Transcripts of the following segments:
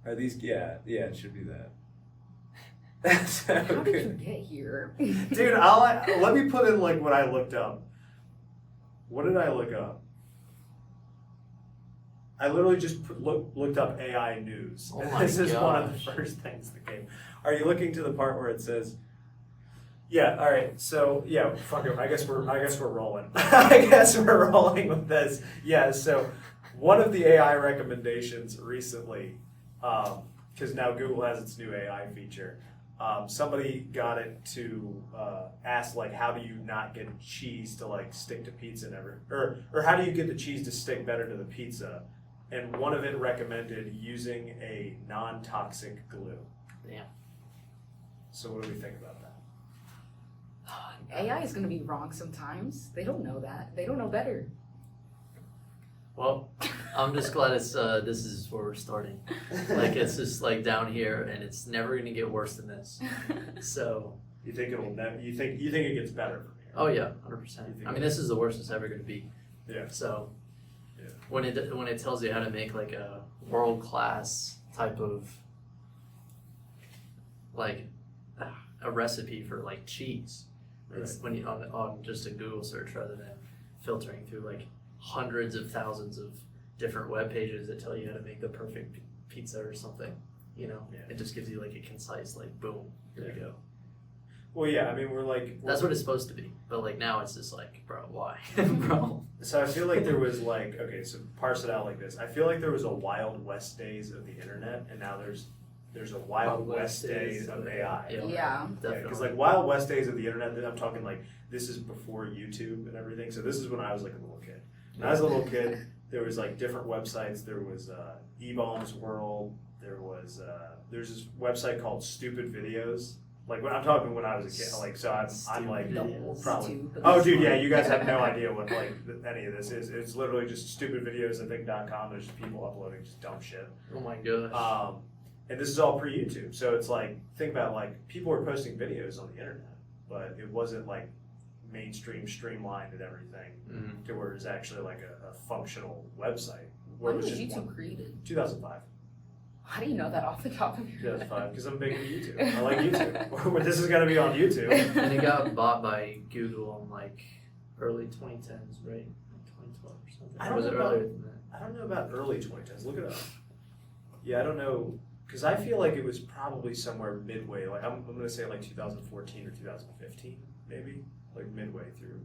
Are these? Yeah, it should be that. So, how did you get here? Dude, let me put in like what I looked up. What did I look up? I literally just looked up AI news. Oh And my this is one of the gosh. first things that came. Are you looking to the part where it says? Yeah. All right. So yeah. Fuck it. I guess we're rolling. I guess we're rolling with this. Yeah. So one of the AI recommendations recently, because now Google has its new AI feature. Somebody got it to ask like, how do you not get cheese to like stick to pizza or how do you get the cheese to stick better to the pizza? And one of it recommended using a non-toxic glue. Damn. So what do we think about that? AI is going to be wrong sometimes. They don't know that. They don't know better. Well, I'm just glad it's this is where we're starting. Like it's just like down here, and it's never gonna get worse than this. So You think it'll? You think it gets better from here? oh yeah, 100%. I mean, this is the worst it's ever gonna be. Yeah. So Yeah. when it tells you how to make like a world class type of like a recipe for like cheese, it's when you on just a Google search rather than filtering through like hundreds of thousands of different web pages that tell you how to make the perfect pizza or something. You know, it just gives you like a concise like boom, here we go. Well, yeah. I mean, That's what it's supposed to be, but like now it's just like, bro, why, bro? So I feel like there was like, okay, so parse it out like this. I feel like there was a Wild West days of the internet, and now there's a Wild West days of AI. Yeah. Definitely. Because like Wild West days of the internet, I'm talking like this is before YouTube and everything. So this is when I was like a little kid. When I was a little kid, there was like different websites. There was E-Bombs World. There's this website called Stupid Videos. Like when I'm talking when I was a kid, like so I'm like Videos. probably. Oh, dude, yeah, you guys have no idea what like any of this is. It's literally just stupidvideos.com. There's just people uploading just dumb shit. Oh my gosh. And this is all pre-YouTube, so it's like think about like people were posting videos on the internet, but it wasn't like mainstream streamlined and everything to where it's actually like a functional website. When was YouTube created? 2005. How do you know that off the top of your head? 2005, because I'm big into YouTube. I like YouTube. This is gonna be on YouTube. And it got bought by Google in like early 2010s, right? Like 2012 or something. I Or don't was know it about- earlier than that? I don't know about early 2010s. Look it up. Yeah, I don't know, because I feel like it was probably somewhere midway. Like I'm gonna say like 2014 or 2015, maybe like midway through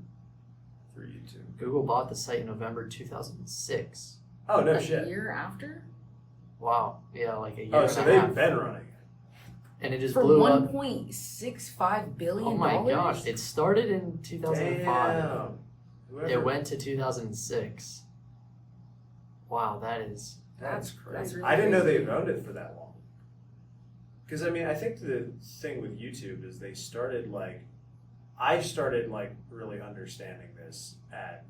YouTube. Google bought the site in November 2006. Oh no A shit. year after? Wow. Yeah, like a year Oh, and so a they've half. been running it. And it just For blew up. $1.65 billion. Oh my gosh. It started in 2005. Damn. Whoever- It went to 2006. Wow, That's That's crazy. really I didn't know crazy. they owned it for that long. Because I mean, I think the thing with YouTube is I started like really understanding this at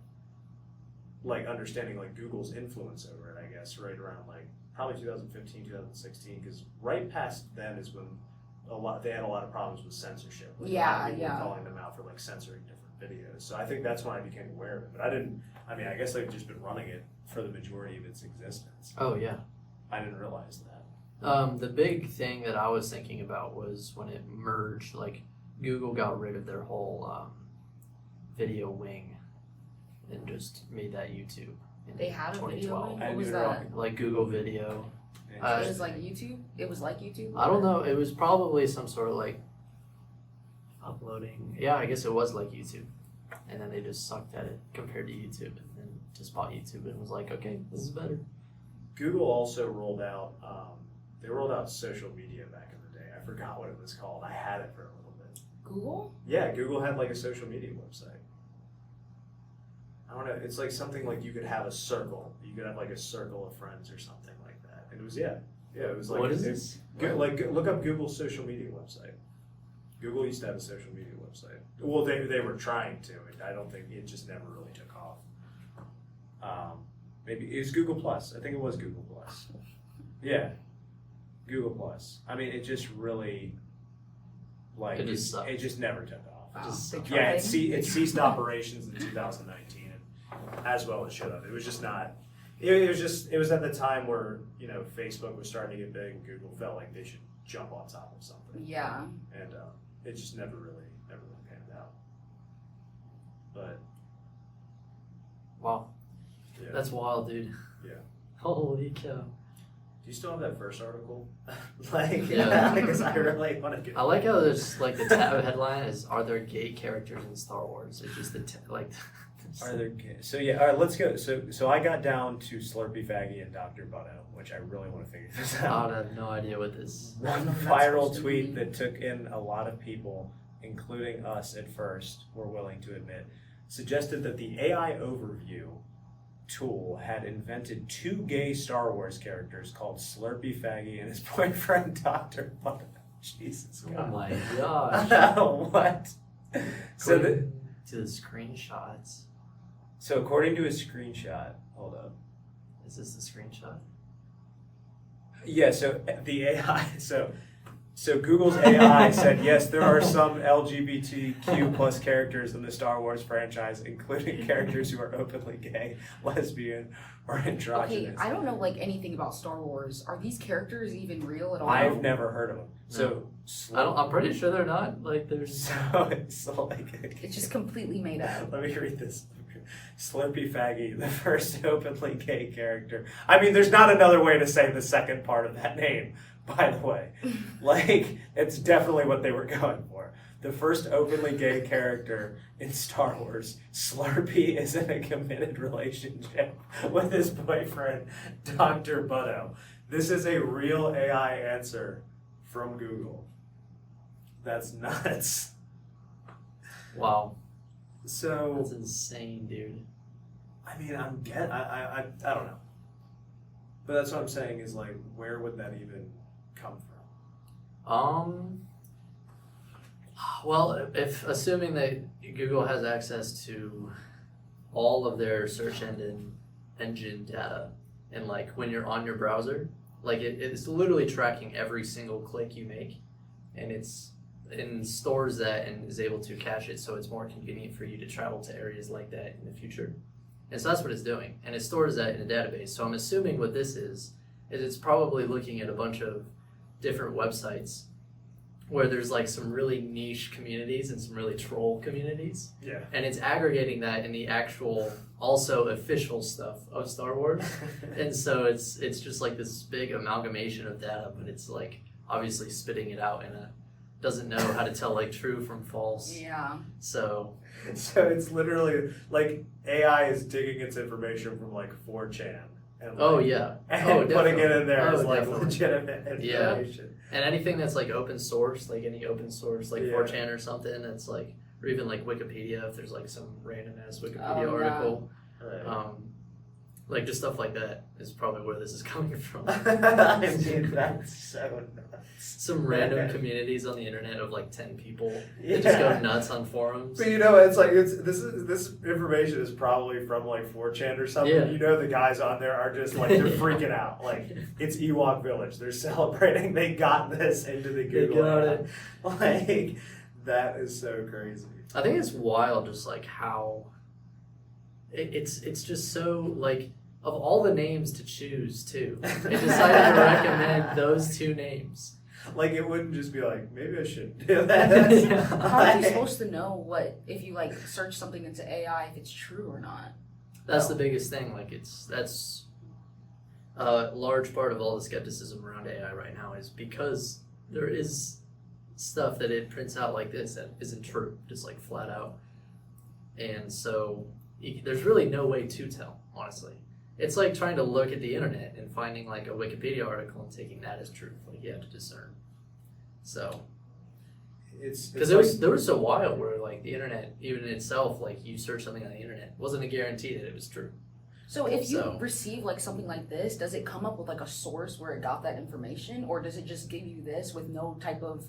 like understanding like Google's influence over it, I guess, right around like probably 2015, 2016, because right past then is when they had a lot of problems with censorship. Like, a lot of people were calling them out for like censoring different videos. So I think that's when I became aware of it. But I guess they've just been running it for the majority of its existence. Oh, yeah. I didn't realize that. The big thing that I was thinking about was when it merged, like Google got rid of their whole video wing and just made that YouTube in They had a video 2012. wing? I What was knew that? Like Google Video. It was like YouTube? It was like YouTube? I don't know. It was probably some sort of like uploading. Yeah, I guess it was like YouTube. And then they just sucked at it compared to YouTube and then just bought YouTube and was like, okay, this is better. Google also rolled out, they rolled out social media back in the day. I forgot what it was called. I had it for a little bit. Google? Yeah, Google had like a social media website. I don't know. It's like something like you could have a circle. You could have like a circle of friends or something like that. And it was, it was like. What is this? Look up Google's social media website. Google used to have a social media website. Well, they were trying to. And I don't think it just never really took off. Maybe it was Google Plus. I think it was Google Plus. Yeah, Google Plus. I mean, it just really, like, It just sucked. it just never took off. Wow. Just They sucked. Yeah, tried. it ceased operations in 2019, and as well it should have. It was just not. It was at the time where, Facebook was starting to get big and Google felt like they should jump on top of something. Yeah. And it just never really panned out. But Wow. yeah. That's wild, dude. Yeah. Holy cow. Do you still have that first article? Like, Yeah. because I really want to get. I like how there's like the tab headline is "Are there gay characters in Star Wars?" It's just Are there kids? So yeah, all right, let's go. So I got down to Slurpy Faggy and Dr. Butto, which I really want to figure this out. I have no idea what this. One viral tweet that took in a lot of people, including us at first, were willing to admit, suggested that the AI overview tool had invented 2 gay Star Wars characters called Slurpy Faggy and his boyfriend Dr. Butto. Jesus Oh God. my gosh. What? So According to the screenshots. So according to a screenshot, hold up. Is this the screenshot? Yeah, so the AI, so Google's AI said, yes, there are some LGBTQ plus characters in the Star Wars franchise, including characters who are openly gay, lesbian, or Okay, androgynous. I don't know like anything about Star Wars. Are these characters even real at all? I've never heard of them. So, I'm pretty sure they're not. Like there's. so it's like, It's just completely made up. let me read this. Slurpy Faggy, the first openly gay character. I mean, there's not another way to say the second part of that name, by the way. Like, it's definitely what they were going for. The first openly gay character in Star Wars, Slurpy is in a committed relationship with his boyfriend, Dr. Butto. This is a real AI answer from Google. That's nuts. Wow. So That's insane, dude. I mean, I don't know, but that's what I'm saying is like, where would that even come from? Well, if assuming that Google has access to all of their search engine data, and like when you're on your browser, like it's literally tracking every single click you make, and stores that and is able to cache it so it's more convenient for you to travel to areas like that in the future. And so that's what it's doing, and it stores that in a database. So I'm assuming what this is it's probably looking at a bunch of different websites where there's like some really niche communities and some really troll communities, Yeah. and it's aggregating that in the actual also official stuff of Star Wars. And so it's just like this big amalgamation of data, but it's like obviously spitting it out doesn't know how to tell like true from false. Yeah. So it's literally like AI is digging its information from like 4chan. And like, oh yeah. and putting it in there Oh, as like definitely. legitimate Yeah. information. And anything that's like open source, like any open source, like Yeah. 4chan or something, that's like, or even like Wikipedia, if there's like some random ass Wikipedia Oh, yeah. article, Right. like just stuff like that is probably where this is coming from. I mean, that's so nuts. Some random communities on the internet of like 10 people that just go nuts on forums. But it's like this information is probably from like 4chan or something. Yeah. The guys on there are just like they're freaking out. Like it's Ewok Village. They're celebrating. They got this into the Google. got app. it. Like that is so crazy. I think it's wild just like how it's just so like of all the names to choose too. They decided to recommend those 2 names. Like it wouldn't just be like maybe I shouldn't do that. Yeah. How are you supposed to know what if you like search something into AI if it's true or not? That's the biggest thing. Like that's a large part of all the skepticism around AI right now is because there is stuff that it prints out like this that isn't true, just like flat out. And so there's really no way to tell, honestly. It's like trying to look at the internet and finding like a Wikipedia article and taking that as truth. Like you have to discern. So It's because there was a while where like the internet, even in itself, like you search something on the internet, wasn't a guarantee that it was true. So if you So- receive like something like this, does it come up with like a source where it got that information, or does it just give you this with no type of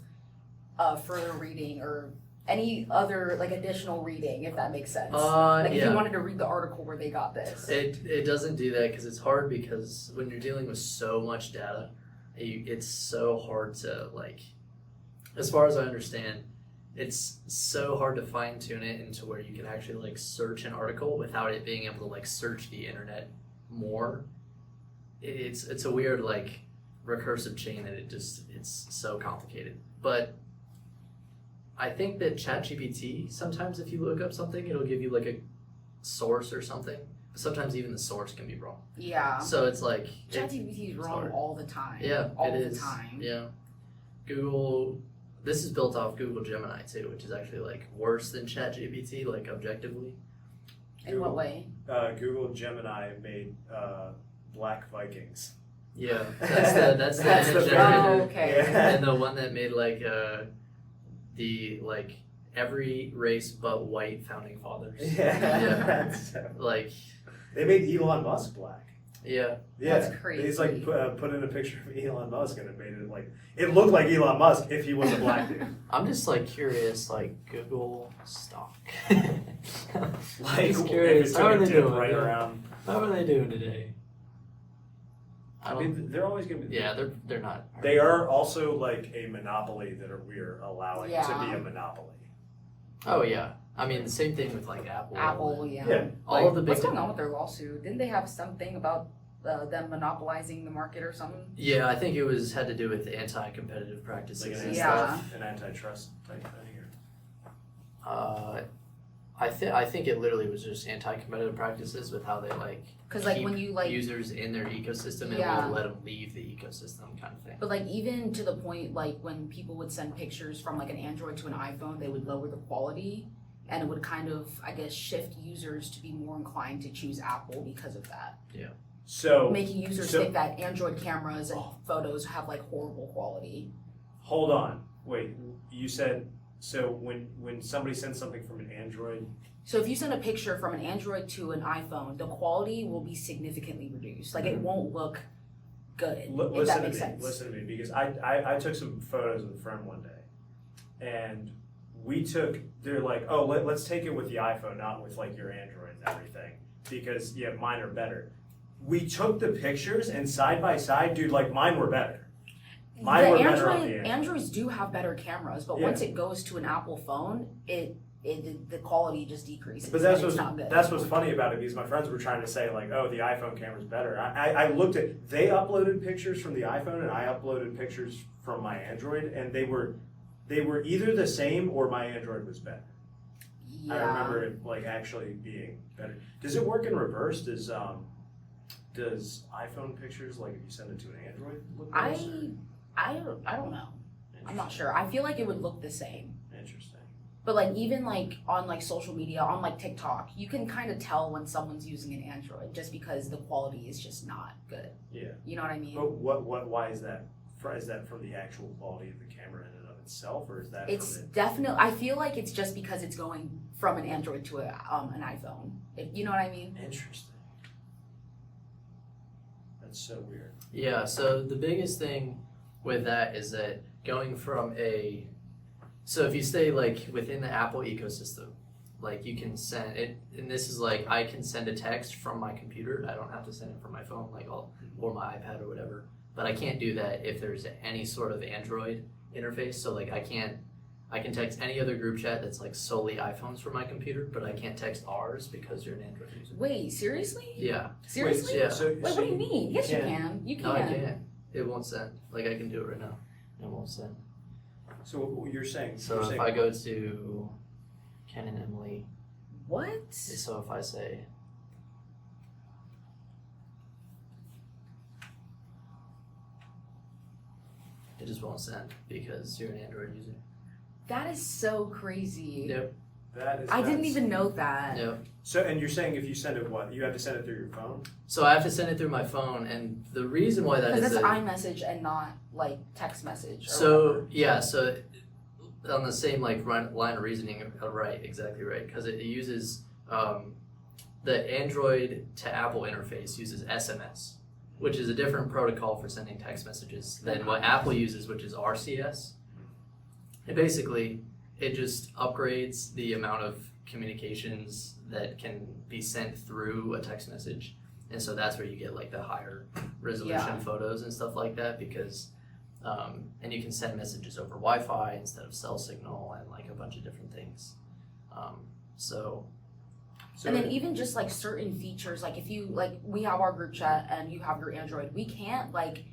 further reading or any other like additional reading, if that makes sense? Like if you wanted to read the article where they got this. It doesn't do that because it's hard because when you're dealing with so much data, it's so hard to like, as far as I understand, it's so hard to fine tune it into where you can actually like search an article without it being able to like search the internet more, it's a weird like recursive chain that it's so complicated. But I think that ChatGPT, sometimes if you look up something, it'll give you like a source or something. But sometimes even the source can be wrong. Yeah. So it's like ChatGPT is wrong hard. all the time. Yeah, all it the is. time. Yeah. Google. This is built off Google Gemini too, which is actually like worse than ChatGPT, like objectively. In what way? Google Gemini made Black Vikings. Yeah, that's the That's image the generator. Oh, okay. Yeah. And the one that made like the like every race but white founding fathers. Yeah. Like They made Elon Musk black. yeah. Yeah, That's crazy. He's like put in a picture of Elon Musk and it made it like it looked like Elon Musk if he was a black dude. I'm just like curious, like Google stock. Like Just if curious. it How are took a they dip doing? right around. How are they doing today? I mean, they're always going to be. Yeah, they're not. They are also like a monopoly that we're allowing to Yeah. be a monopoly. Oh yeah. I mean the same thing with like Apple. Apple, yeah. Yeah. All Like, of the big what's going on with their lawsuit? Didn't they have something about them monopolizing the market or something? Yeah, I think it had to do with anti-competitive practices. Like and Yeah. stuff. an antitrust type thing. I think it literally was just anti-competitive practices with how they like Because like keep when you like, users in their ecosystem and Yeah. won't let them leave the ecosystem kind of thing. but like even to the point like when people would send pictures from like an Android to an iPhone, they would lower the quality, and it would kind of I guess shift users to be more inclined to choose Apple because of that, So making users so- think that Android cameras and photos have like horrible quality. hold on, wait. You said so when somebody sends something from an Android. So if you send a picture from an Android to an iPhone, the quality will be significantly reduced. Like it won't look good. If Listen that to makes me. sense. Listen to me, because I took some photos with a friend one day, and they're like, oh, let's take it with the iPhone, not with like your Android and everything, because yeah, mine are better. We took the pictures and side by side, dude, like mine were better. Mine were better on the Android. Androids do have better cameras, but Yeah. once it goes to an Apple phone, the quality just decreases. But that's and it's not good. that's what's funny about it, because my friends were trying to say like, oh, the iPhone camera's better. I looked at, they uploaded pictures from the iPhone and I uploaded pictures from my Android, and they were either the same or my Android was better. Yeah. I remember it like actually being better. Does it work in reverse? Does iPhone pictures, like if you send it to an Android, look worse? I don't know. I'm not sure. I feel like it would look the same. Interesting. But like even like on like social media, on like TikTok, you can kind of tell when someone's using an Android just because the quality is just not good. Yeah. You know what I mean? But why is that? Is that from the actual quality of the camera in and of itself, or is that It's from definitely. I feel like it's just because it's going from an Android to an iPhone. You know what I mean? Interesting. That's so weird. Yeah, so the biggest thing with that is that going from so if you stay like within the Apple ecosystem, like you can send it, and this is like I can send a text from my computer. I don't have to send it from my phone, like or my iPad or whatever. But I can't do that if there's any sort of Android interface. So like I can text any other group chat that's like solely iPhones from my computer, but I can't text ours because you're an Android user. Wait, seriously? Yeah. Seriously? yeah. Wait, what do you mean? Yes, you can't- can. You can. No, I can't. It won't send. Like I can do it right now. It won't send. So what you're saying? So you're if saying, I go to Ken and Emily, What? so if I say, it just won't send because you're an Android user. That is so crazy. Yep. that is I didn't nuts. even know that. Yep. So, and you're saying if you send it, what you have to send it through your phone? So I have to send it through my phone, and the reason why that Because is that's that, iMessage and not like text message. Or so whatever. yeah, so on the same like line of reasoning, right, exactly right, because it uses the Android to Apple interface uses SMS, which is a different protocol for sending text messages than what Apple uses, which is RCS. And basically, it just upgrades the amount of communications that can be sent through a text message. And so that's where you get like the higher resolution Yeah. photos and stuff like that, because and you can send messages over Wi-Fi instead of cell signal and like a bunch of different things. So And then even just like certain features, like if you like we have our group chat and you have your Android, we can't like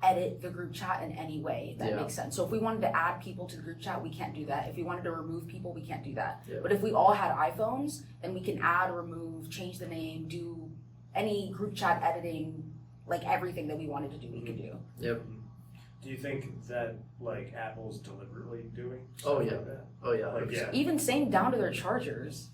edit the group chat in any way, if that makes sense. So if we wanted to add people to the group chat, we can't do that. If we wanted to remove people, we can't do that. But if we all had iPhones, then we can add, remove, change the name, do any group chat editing, like everything that we wanted to do, we could do. Yep. Do you think that like Apple's deliberately doing Oh, stuff yeah. like that? Oh yeah. Like, yeah. Even same down to their chargers.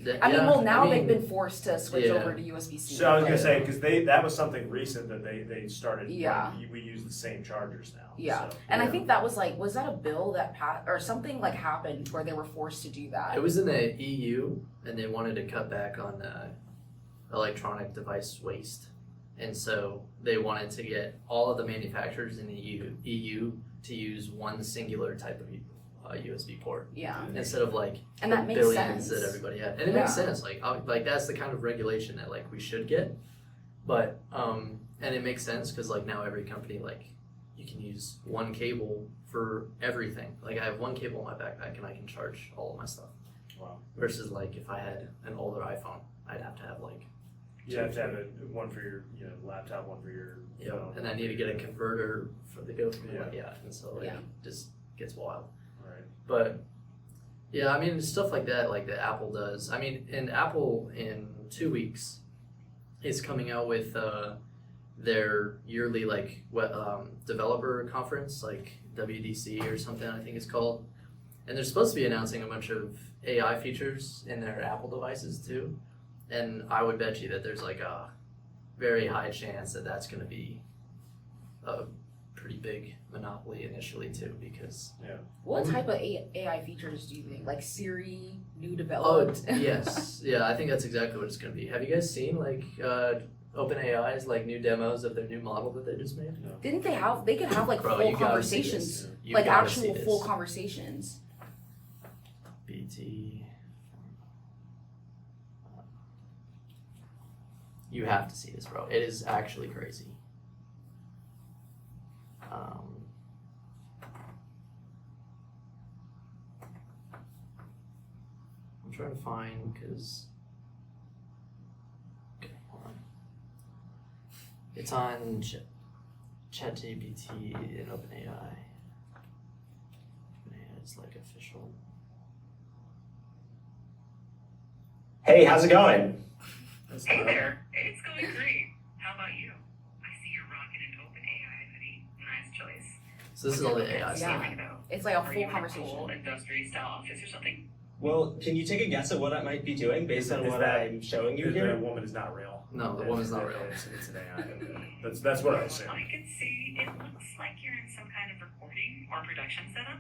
That- I mean, yeah, well, now I mean, they've been forced to switch yeah. over to USB-C. So I was gonna but- say because that was something recent that they started. Yeah. Like, we use the same chargers now. Yeah, So, and I think that was like, was that a bill that passed or something like happened where they were forced to do that? It was in the EU, and they wanted to cut back on electronic device waste, and so they wanted to get all of the manufacturers in the EU to use one singular type of USB port Yeah, instead of like and that makes billions sense. that everybody had, and it makes sense. Like that's the kind of regulation that like we should get, but and it makes sense because like now every company like you can use one cable for everything. Like I have one cable in my backpack and I can charge all of my stuff. Wow. Versus like if I had an older iPhone, I'd have to have like You have to have one for your laptop, one for your phone. and I need to get a converter for the go from and so like Yeah. it just gets wild. Right. But yeah, I mean stuff like that, like that Apple does. I mean, and Apple in 2 weeks is coming out with their yearly like developer conference, like WDC or something I think it's called. And they're supposed to be announcing a bunch of AI features in their Apple devices too. And I would bet you that there's like a very high chance that that's going to be a pretty big monopoly initially too, because What type of AI features do you think? Like Siri, new oh developed? yes, yeah, I think that's exactly what it's going to be. Have you guys seen like OpenAI's like new demos of their new model that they just made? Didn't they have? They could have like Bro, full you gotta see this. conversations, You like gotta see actual this. full conversations. BT. You have to see this, bro. It is actually crazy. I'm trying to find because. Okay, hold on. It's on ChatGPT and OpenAI. It's like official. Hey, how's it going? Hey there, it's going great. How about you? I see you're rocking an OpenAI hoodie. Nice choice. So this is all the AI Yeah. stuff. It's like a Are full you in a conversation. cool industry-style office or something? Well, can you take a guess at what I might be doing based on Is what that- I'm showing you The here? woman is not real. No, the woman's not real. It's an AI. That's what I assume. I can see it looks like you're in some kind of recording or production setup.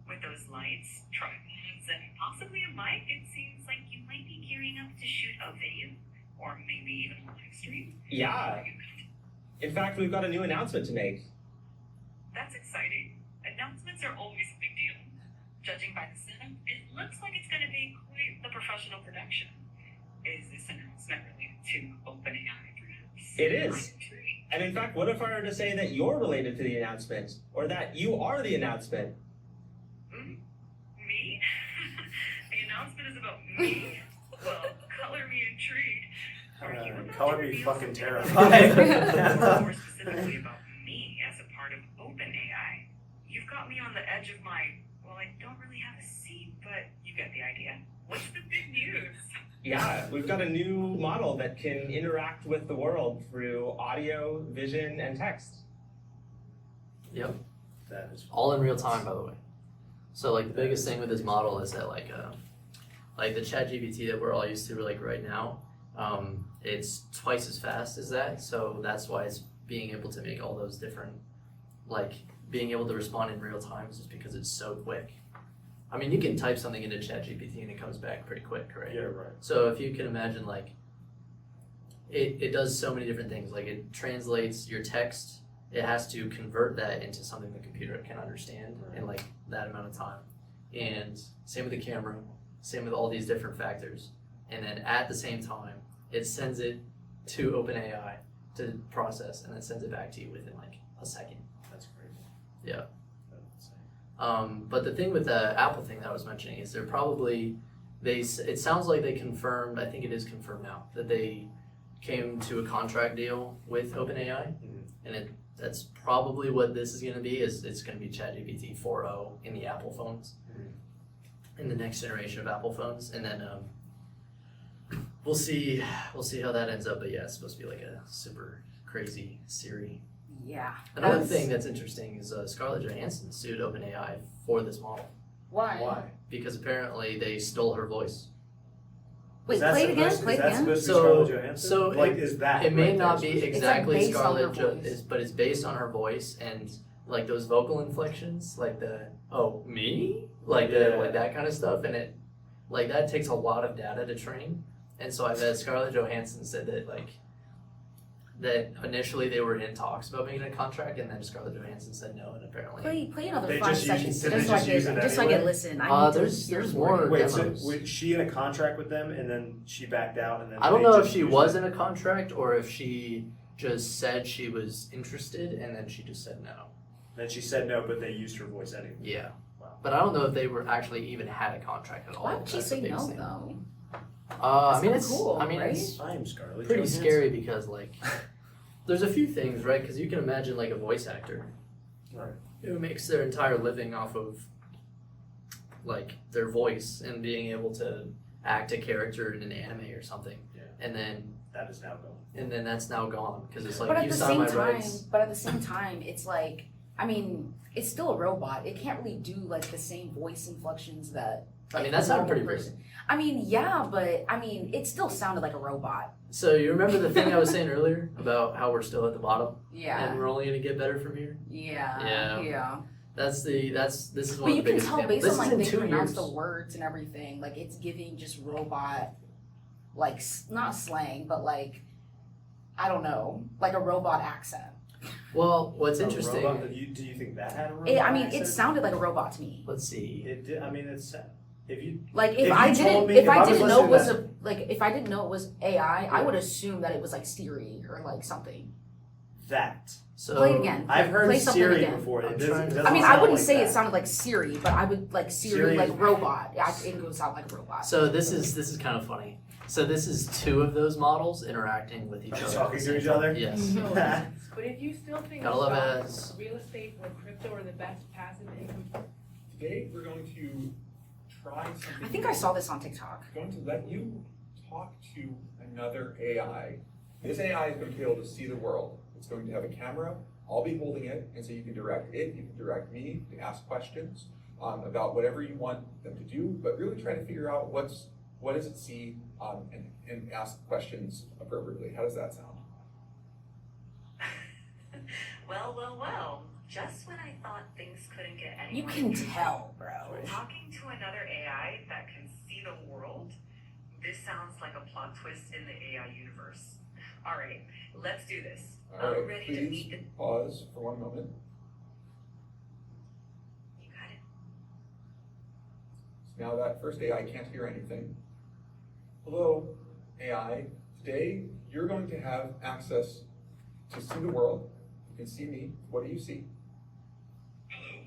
With those lights, tripods, and possibly a mic, it seems like you might be gearing up to shoot a video. Or maybe even a live stream. Yeah. In fact, we've got a new announcement to make. That's exciting. Announcements are always a big deal. Judging by the setup, it looks like it's going to be quite the professional production. Is this announcement related to OpenAI, perhaps? It is. And in fact, what if I were to say that you're related to the announcement? Or that you are the announcement? Me? The announcement is about me? Well, color me intrigued. Are you about Color to me reveal fucking something terrified. more specifically about me as a part of OpenAI? You've got me on the edge of my, well, I don't really have a seat, but you get the idea. What's the big news? Yeah, we've got a new model that can interact with the world through audio, vision, and text. Yep. That is All in real time, by the way. So like the biggest thing with this model is that like the ChatGPT that we're all used to like right now, it's twice as fast as that. So that's why it's being able to make all those different, like being able to respond in real time is just because it's so quick. I mean, you can type something into ChatGPT and it comes back pretty quick, right? Yeah, right. So if you can imagine like, it does so many different things. Like it translates your text. It has to convert that into something the computer can understand in like that amount of time. And same with the camera, same with all these different factors. And then at the same time, it sends it to OpenAI to process and then sends it back to you within like a second. That's crazy. Yeah. That's insane. But the thing with the Apple thing that I was mentioning is they're probably it sounds like they confirmed, I think it is confirmed now, that they came to a contract deal with OpenAI, and that's probably what this is going to be. Is it's going to be ChatGPT 4.0 in the Apple phones, in the next generation of Apple phones, and then we'll see how that ends up. But yeah, it's supposed to be like a super crazy Siri. Yeah. Another thing that's interesting is Scarlett Johansson sued OpenAI for this model Why? because apparently they stole her voice. Wait, play it again. Play it Is that again. supposed to be Scarlett Johansson? So like, is that it may right not there be supposed to exactly based on her Scarlett voice. but it's based on her voice and like those vocal inflections, like the me, like that kind of stuff, and it like that takes a lot of data to train. And so I bet Scarlett Johansson said that initially they were in talks about making a contract, and then Scarlett Johansson said no, and apparently Play another They 5 just use- seconds did they just so I just use can it just so I anyway? can listen. I need to there's hear more. Wait, so demos. was she in a contract with them and then she backed out and then I don't they know if just she used was it? in a contract or if she just said she was interested and then she just said no. Then she said no, but they used her voice anyway. Yeah. Wow. But I don't know if they were actually even had a contract at all. Why would she That's say the biggest no thing. though? I mean, That's it's cool, I mean, right? it's I'm Scarlett pretty Johansson. scary because like there's a few things, right? Because you can imagine like a voice actor Right. who makes their entire living off of like their voice and being able to act a character in an anime or something, Yeah. and then That is now gone. that's now gone because it's like But at you the sign same my time, rights. it's like, I mean, it's still a robot. It can't really do like the same voice inflections that. I Like, mean, that a sounded normal pretty person. I mean, yeah, but I mean, it still sounded like a robot. So you remember the thing I was saying earlier about how we're still at the bottom and Yeah, we're only gonna get better from here? yeah. This is one But of you the can biggest tell examples. based This on like is in they 2 pronounce years. the words and everything, like it's giving just robot, like not slang, but like I don't know, like a robot accent. Well, what's A interesting? robot, do you think that had a robot I mean, it accent? sounded like a robot to me. Let's see. It did. I mean, it's if you Like If if you I told didn't, me- if if I I was didn't know it was listening a like if I didn't know it was AI, I would assume that it was like Siri or like something. that So Play it again. I've heard Play something Siri again. before. I'm It doesn't, trying to- doesn't I mean, sound I wouldn't like say that. it sounded like Siri, but I would like Siri, Siri like is- robot. It would sound like a robot. So this is kind of funny. So this is 2 of those models interacting with each other. at Talking the to same each time. other? Yes. No offense, but if you still think Gotta love stocks, ads. real estate, or crypto are the best passive income, Today, we're going to try something. I think I saw this on TikTok. I'm going to let you talk to another AI. This AI is going to be able to see the world. It's going to have a camera. I'll be holding it, and so you can direct it, you can direct me to ask questions about whatever you want them to do, but really try to figure out what does it see, and ask questions appropriately. How does that sound? Well. Just when I thought things couldn't get any You more can interesting, tell, bro. talking to another AI that can see the world, this sounds like a plot twist in the AI universe. All right, let's do this. All right, Ready to meet please the... pause for 1 moment. You got it. So now that first AI can't hear anything. Hello, AI. Today, you're going to have access to see the world. You can see me. What do you see? Hello.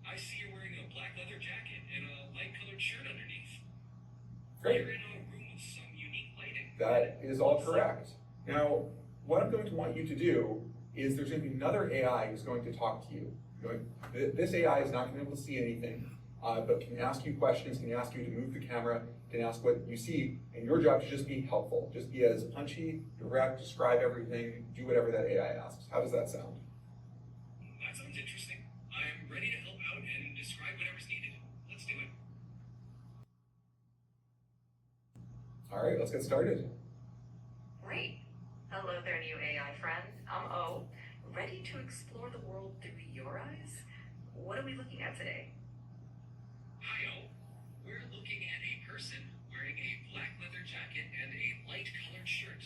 I see you're wearing a black leather jacket and a light-colored shirt underneath. Great. You're in a room with some unique lighting. That is all correct. Now, what I'm going to want you to do is there's going to be another AI who's going to talk to you. This AI is not going to be able to see anything, but can ask you questions, can ask you to move the camera, can ask what you see, and your job is just be helpful. Just be as punchy, direct, describe everything, do whatever that AI asks. How does that sound? That sounds interesting. I'm ready to help out and describe whatever's needed. Let's do it. All right, let's get started. Great. Hello there, new AI friend. I'm O. Ready to explore the world through your eyes? What are we looking at today? Hi, O. We're looking at a person wearing a black leather jacket and a light-colored shirt.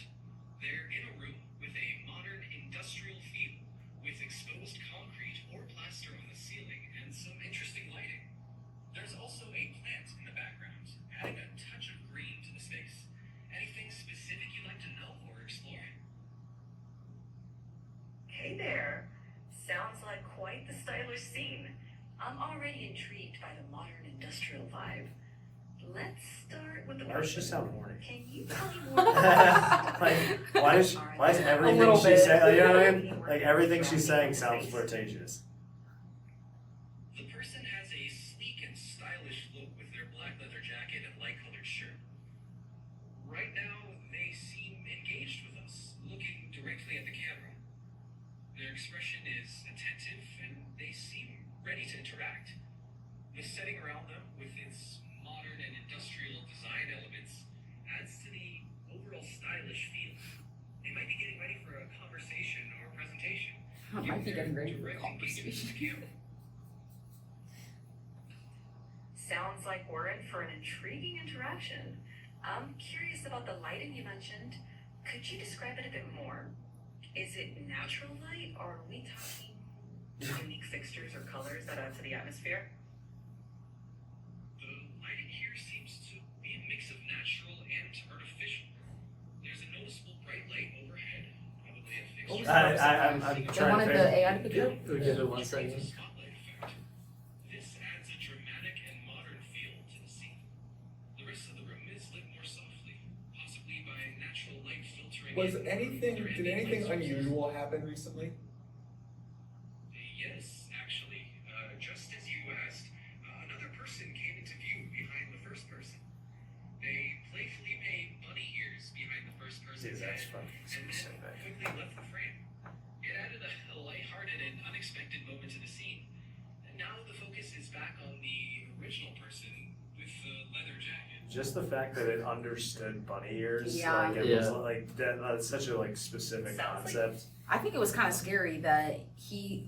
They're in a room with a modern industrial feel, with exposed concrete or plaster on the ceiling and some interesting lighting. There's also a plant in the background, adding a touch of green to the space. Anything specific you'd like to know or explore? Hey there. Sounds like quite the stylish scene. I'm already intrigued by the modern industrial vibe. Let's start with the Why does she person. sound horny? Can you tell me more about Like, why is everything little she's bit. saying, you know what I mean? Like, everything she's saying sounds flirtatious. The person has a sleek and stylish look with their black leather jacket and light-colored shirt. Right now, they seem engaged with us, looking directly at the camera. Their expression is attentive, and they seem ready to interact. The setting around them, with its modern and industrial design elements, adds to the overall stylish feel. They might be getting ready for a conversation or a presentation. I might be getting ready for a Direct engagement with conversation. the camera. Sounds like we're in for an intriguing interaction. I'm curious about the lighting you mentioned. Could you describe it a bit more? Is it natural light, or are we talking unique fixtures or colors that add to the atmosphere? The lighting here seems to be a mix of natural and artificial. There's a noticeable bright light overhead, probably a fixture. I'm They trying wanted to the think. AI to pick it up? We'll give it 1 second. Spotlight effect. This adds a dramatic and modern feel to the scene. The rest of the room is lit more softly, possibly by natural light filtering. Did in anything through ambient light sources. unusual happen recently? Yes, actually. Just as you asked, another person came into view behind the first person. They playfully made bunny ears behind the first person's Dude, that's head fucking and then specific. quickly left the frame. It added a lighthearted and unexpected moment to the scene. And now the focus is back on the original person with the leather jacket. Just the fact that it understood bunny ears, Yeah. like, it was Yeah. like, that's such a, like, specific Sounds like- concept. I think it was kind of scary that the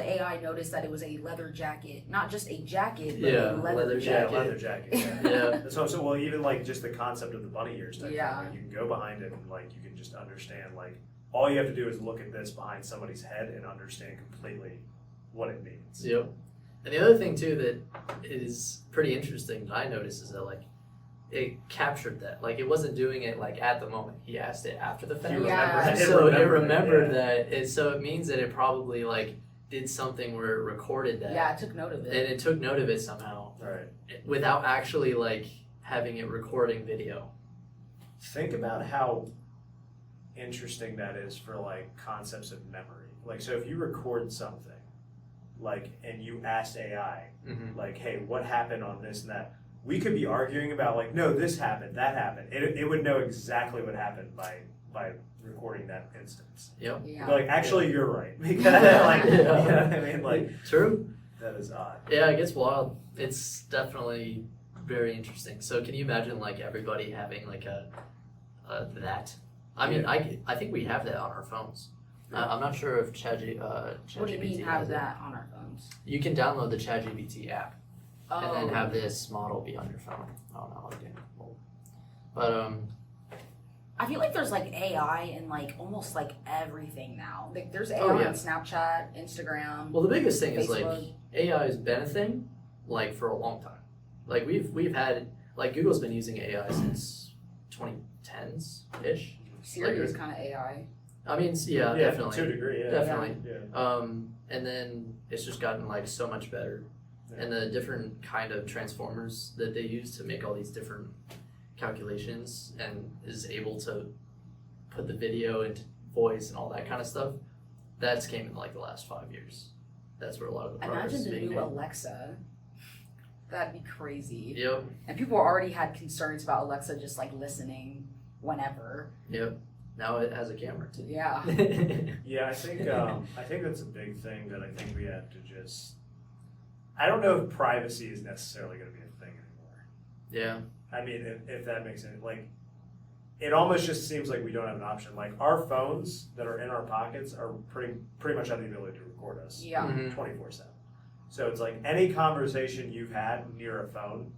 AI noticed that it was a leather jacket, not just a jacket, but Yeah, a leather leather jacket. Yeah, leather jacket, yeah. Yeah. That's what I'm saying. Well, even like just the concept of the bunny ears type Yeah. thing, like you can go behind it and like you can just understand, like all you have to do is look at this behind somebody's head and understand completely what it means. Yep. And the other thing too that is pretty interesting that I noticed is that like it captured that. Like it wasn't doing it like at the moment. He asked it after the fact. You Yeah. remember So it it, remembered yeah. that. And so it means that it probably like did something where it recorded that. Yeah, I took note of And it. it took note of it somehow Right. without actually like having it recording video. Think about how interesting that is for like concepts of memory. Like, so if you record something, like, and you asked AI, Mm-hmm. like, hey, what happened on this and that? We could be arguing about like, no, this happened, that happened. It would know exactly what happened by recording that instance. Yep. Yeah. But like, actually, you're right because like, Yeah. you know what I mean? Like, True. that is odd. Yeah, it gets wild. It's definitely very interesting. So can you imagine like everybody having like a that? I mean, I think we have that on our phones. I'm not sure if ChatGPT. What do you mean have that on our phones? You can download the ChatGPT app and then Oh. have this model be on your phone. I don't know again. But I feel like there's like AI in like almost like everything now. Like there's AI Oh, yeah. on Snapchat, Instagram. well, the biggest thing is like Facebook. AI has been a thing like for a long time. Like we've had like Google's been using AI since 2010s ish. Siri like- is kind of AI. I mean, yeah, definitely. To a degree, yeah. Definitely. Yeah. And then it's just gotten like so much better. Yeah. And the different kind of transformers that they use to make all these different calculations and is able to put the video and voice and all that kind of stuff, that's came in like the last 5 years. That's where a lot of the progress Imagine is the being new made. Alexa. That'd be crazy. Yep, And people already had concerns about Alexa just like listening whenever. yep. Now it has a camera too. Yeah. Yeah, I think that's a big thing that I think we have to just. I don't know if privacy is necessarily going to be a thing anymore. Yeah, I mean, if that makes sense, like, it almost just seems like we don't have an option. Like our phones that are in our pockets are pretty much have the ability to record us Yeah. Mhm. 24/7. So it's like any conversation you've had near a phone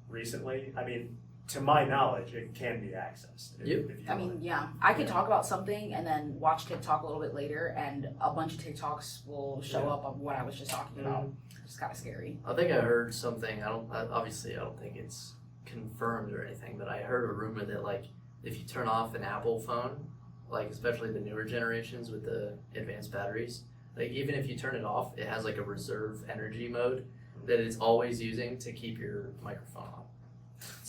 recently. I mean, to my knowledge, it can be accessed. If Yep. you I want. mean, yeah. I could talk about something and then watch TikTok a little bit later, and a bunch of TikToks will show Yeah. up on what I was just talking about. It's kind of scary. I think I heard something. Obviously I don't think it's confirmed or anything, but I heard a rumor that like if you turn off an Apple phone, like especially the newer generations with the advanced batteries, like even if you turn it off, it has like a reserve energy mode that it's always using to keep your microphone on.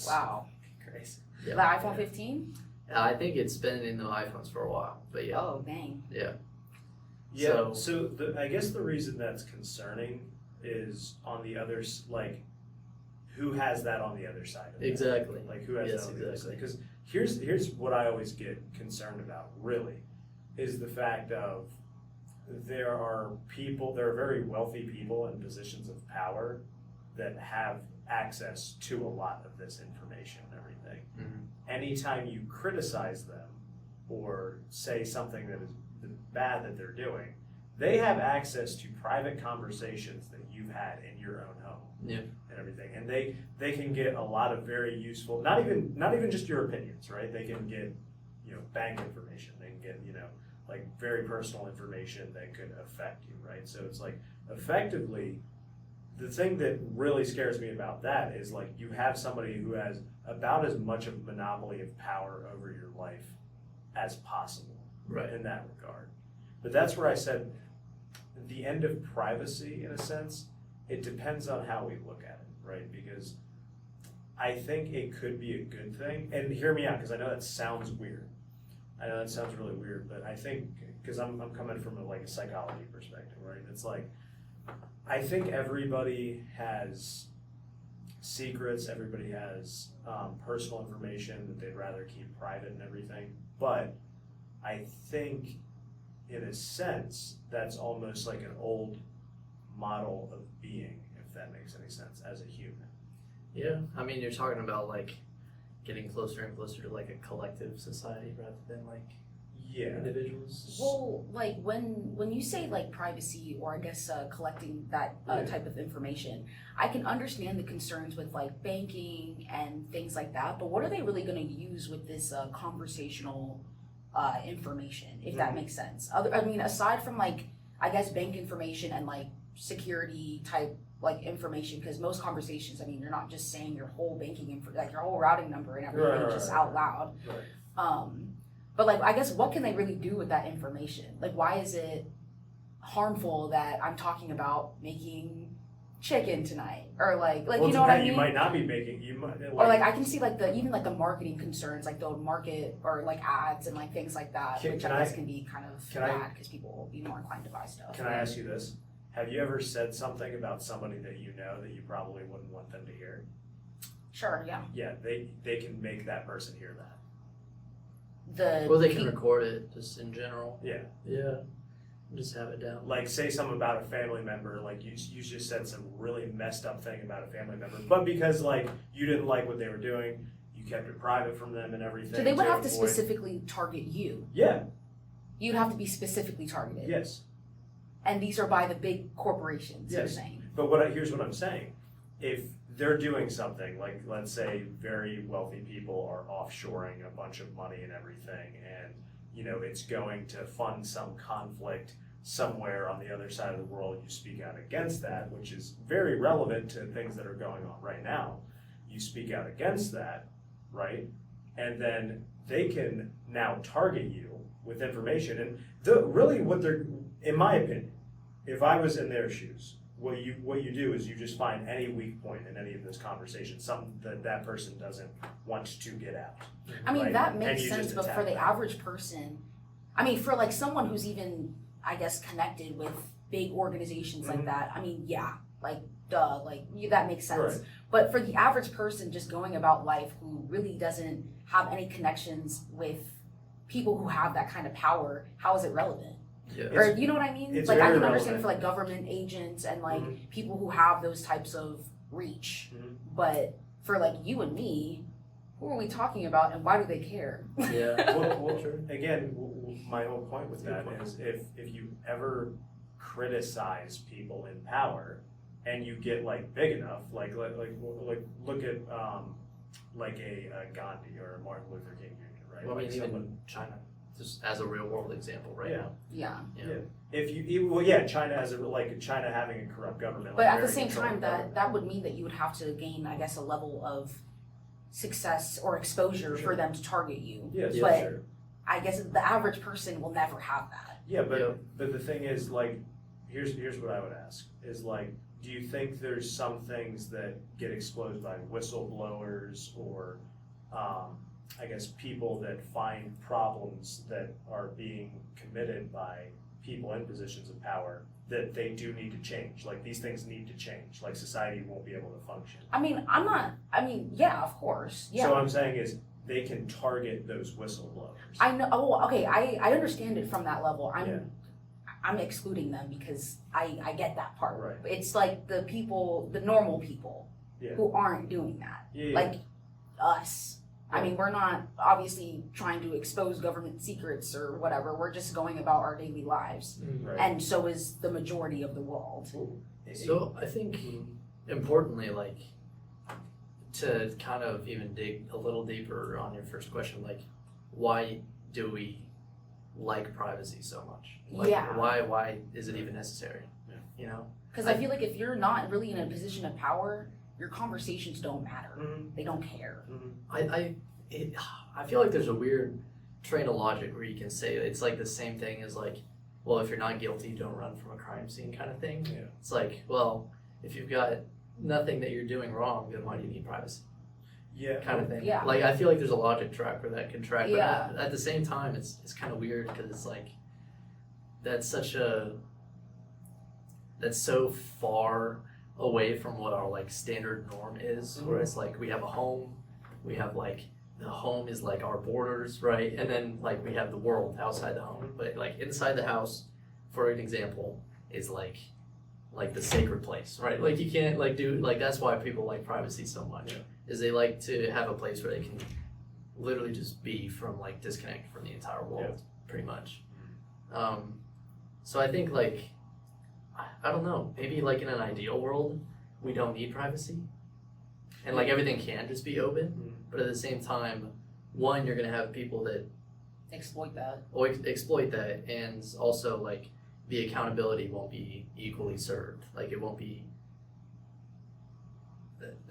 Wow. Crazy. Yeah. The iPhone 15? I think it's been in the iPhones for a while, but yeah. Oh, dang. Yeah. Yeah. So I guess the reason that's concerning is on the other like, who has that on the other side of it? Exactly. Like who has Yes, that on the other side? exactly. Because here's what I always get concerned about. Really, is the fact of there are very wealthy people in positions of power that have access to a lot of this information and everything. Mhm. Anytime you criticize them or say something that is bad that they're doing, they have access to private conversations that you've had in your own home. Yeah. And everything. And they can get a lot of very useful, not even just your opinions, right? They can get, bank information. They can get, like very personal information that could affect you, right? So it's like effectively the thing that really scares me about that is like you have somebody who has about as much of a monopoly of power over your life as possible. Right. In that regard. But that's where I said the end of privacy, in a sense, it depends on how we look at it, right? Because I think it could be a good thing, and hear me out, because I know that sounds weird. I know that sounds really weird, but I think, because I'm coming from a psychology perspective, right? It's like, I think everybody has secrets, everybody has personal information that they'd rather keep private and everything, but I think, in a sense, that's almost like an old model of being, if that makes any sense, as a human. Yeah, I mean, you're talking about like getting closer and closer to like a collective society rather than like individuals. Well, like when you say like privacy or I guess collecting that type of information, I can understand the concerns with like banking and things like that, but what are they really going to use with this conversational information, if that makes sense? Aside from like, I guess bank information and like security type like information, because most conversations, you're not just saying your whole banking info, like your whole routing number and everything just out loud. Right. But like, I guess what can they really do with that information? Like, why is it harmful that I'm talking about making chicken tonight, or like well, you know what I mean? You might not be making. You might. Or like I can see like the marketing concerns, like they'll market or like ads and like things like that, which I guess can be kind of bad because people will be more inclined to buy stuff. Can I ask you this? Have you ever said something about somebody that you know that you probably wouldn't want them to hear? Sure. Yeah. Yeah, they can make that person hear that. Well, they can record it just in general. Yeah. Yeah. Just have it down. Like say something about a family member, like you just said some really messed up thing about a family member, but because like you didn't like what they were doing, you kept it private from them and everything. So they would have to specifically target you. Yeah. You'd have to be specifically targeted. Yes. And these are by the big corporations, you're Yes. saying. But here's what I'm saying. If they're doing something, like let's say very wealthy people are offshoring a bunch of money and everything, and it's going to fund some conflict somewhere on the other side of the world, you speak out against that, which is very relevant to things that are going on right now. You speak out against that, right? And then they can now target you with information. And really what they're, in my opinion, if I was in their shoes, what you do is you just find any weak point in any of this conversation, something that person doesn't want to get out. Right? That makes sense, but for the average person, for like someone who's even, I guess, connected with big organizations like that, that makes sense. Right. But for the average person just going about life who really doesn't have any connections with people who have that kind of power, how is it relevant? Yeah. Or you know what I mean? It's Like I very can understand relevant. for like government agents and like people who have those types of reach, but for like you and me, who are we talking about and why do they care? Yeah. Well, again, my whole point with that is if you ever criticize people in power and you get like big enough, like look at like a Gandhi or a Martin Luther King Jr., right? Well, like even China, just as a real world example right now. Yeah. If China has China having a corrupt government. But like at the very same controlled time, government. that would mean that you would have to gain, I guess, a level of success or exposure for them to target you. Yes, but sure. I guess the average person will never have that. Yeah, but the thing is, like, here's what I would ask is like, do you think there's some things that get exposed by whistleblowers or I guess people that find problems that are being committed by people in positions of power that they do need to change? Like these things need to change. Like society won't be able to function. Yeah, of course. Yeah. So what I'm saying is they can target those whistleblowers. I know. Oh, okay. I understand it from that level. Yeah. I'm excluding them because I get that part. Right. It's like the people, the normal people, Yeah. who aren't doing that. Yeah. Like us. I mean, we're not obviously trying to expose government secrets or whatever. We're just going about our daily lives, Right. and so is the majority of the world. So I think importantly, like to kind of even dig a little deeper on your first question, like why do we like privacy so much? Like, Yeah. Why is it even necessary? Yeah. You know? Because I feel like if you're not really in a position of power, your conversations don't matter. Mhm. They don't care. I feel like there's a weird train of logic where you can say it's like the same thing as like, well, if you're not guilty, don't run from a crime scene kind of thing. Yeah. It's like, well, if you've got nothing that you're doing wrong, then why do you need privacy? Yeah. Kind of thing. Yeah. Like I feel like there's a logic track where that can track, but Yeah. at the same time, it's kind of weird because it's like that's so far away from what our like standard norm is. Where it's like we have a home, we have like the home is like our borders, right? And then like we have the world outside the home, but like inside the house, for an example, is like the sacred place, right? Like you can't like do like that's why people like privacy so much. Yeah. Is they like to have a place where they can literally just be from like disconnect from the entire world, pretty much. So I think like I don't know, maybe like in an ideal world we don't need privacy and like everything can just be open, but at the same time, one, you're gonna have people that Exploit that. exploit that, and also like the accountability won't be equally served. Like it won't be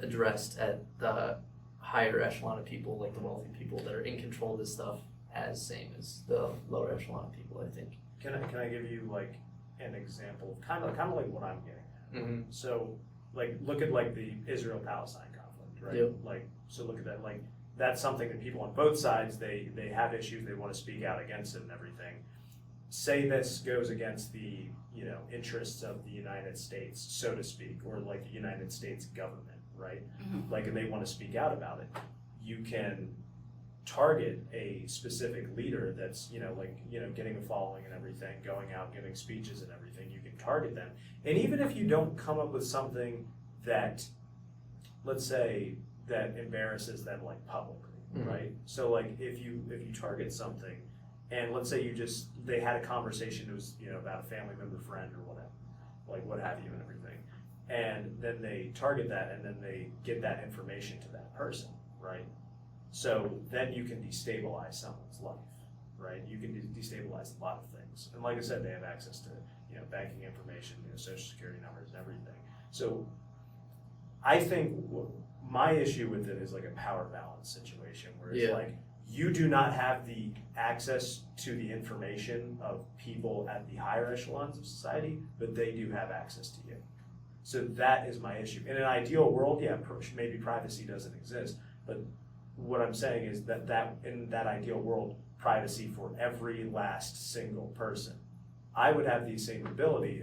addressed at the higher echelon of people, like the wealthy people that are in control of this stuff, as same as the lower echelon of people, I think. Can I give you like an example of kind of like what I'm getting at? Mm-hmm. So like look at like the Israel-Palestine conflict, right? Yep. Like so look at that, like that's something that people on both sides they have issues, they want to speak out against it and everything. Say this goes against the interests of the United States, so to speak, or like the United States government, right? Mhm. Like and they want to speak out about it. You can target a specific leader that's getting a following and everything, going out giving speeches and everything. You can target them, and even if you don't come up with something that, let's say, that embarrasses them like publicly, right? So like if you target something, and let's say they had a conversation, it was about a family member, friend, or whatever, like what have you and everything, and then they target that, and then they get that information to that person, right? So then you can destabilize someone's life, right? You can destabilize a lot of things. And like I said, they have access to, banking information, social security numbers and everything. So I think my issue with it is like a power balance situation where it's like, you do not have the access to the information of people at the higher echelons of society, but they do have access to you. So that is my issue. In an ideal world, maybe privacy doesn't exist, but what I'm saying is that in that ideal world, privacy for every last single person. I would have the same ability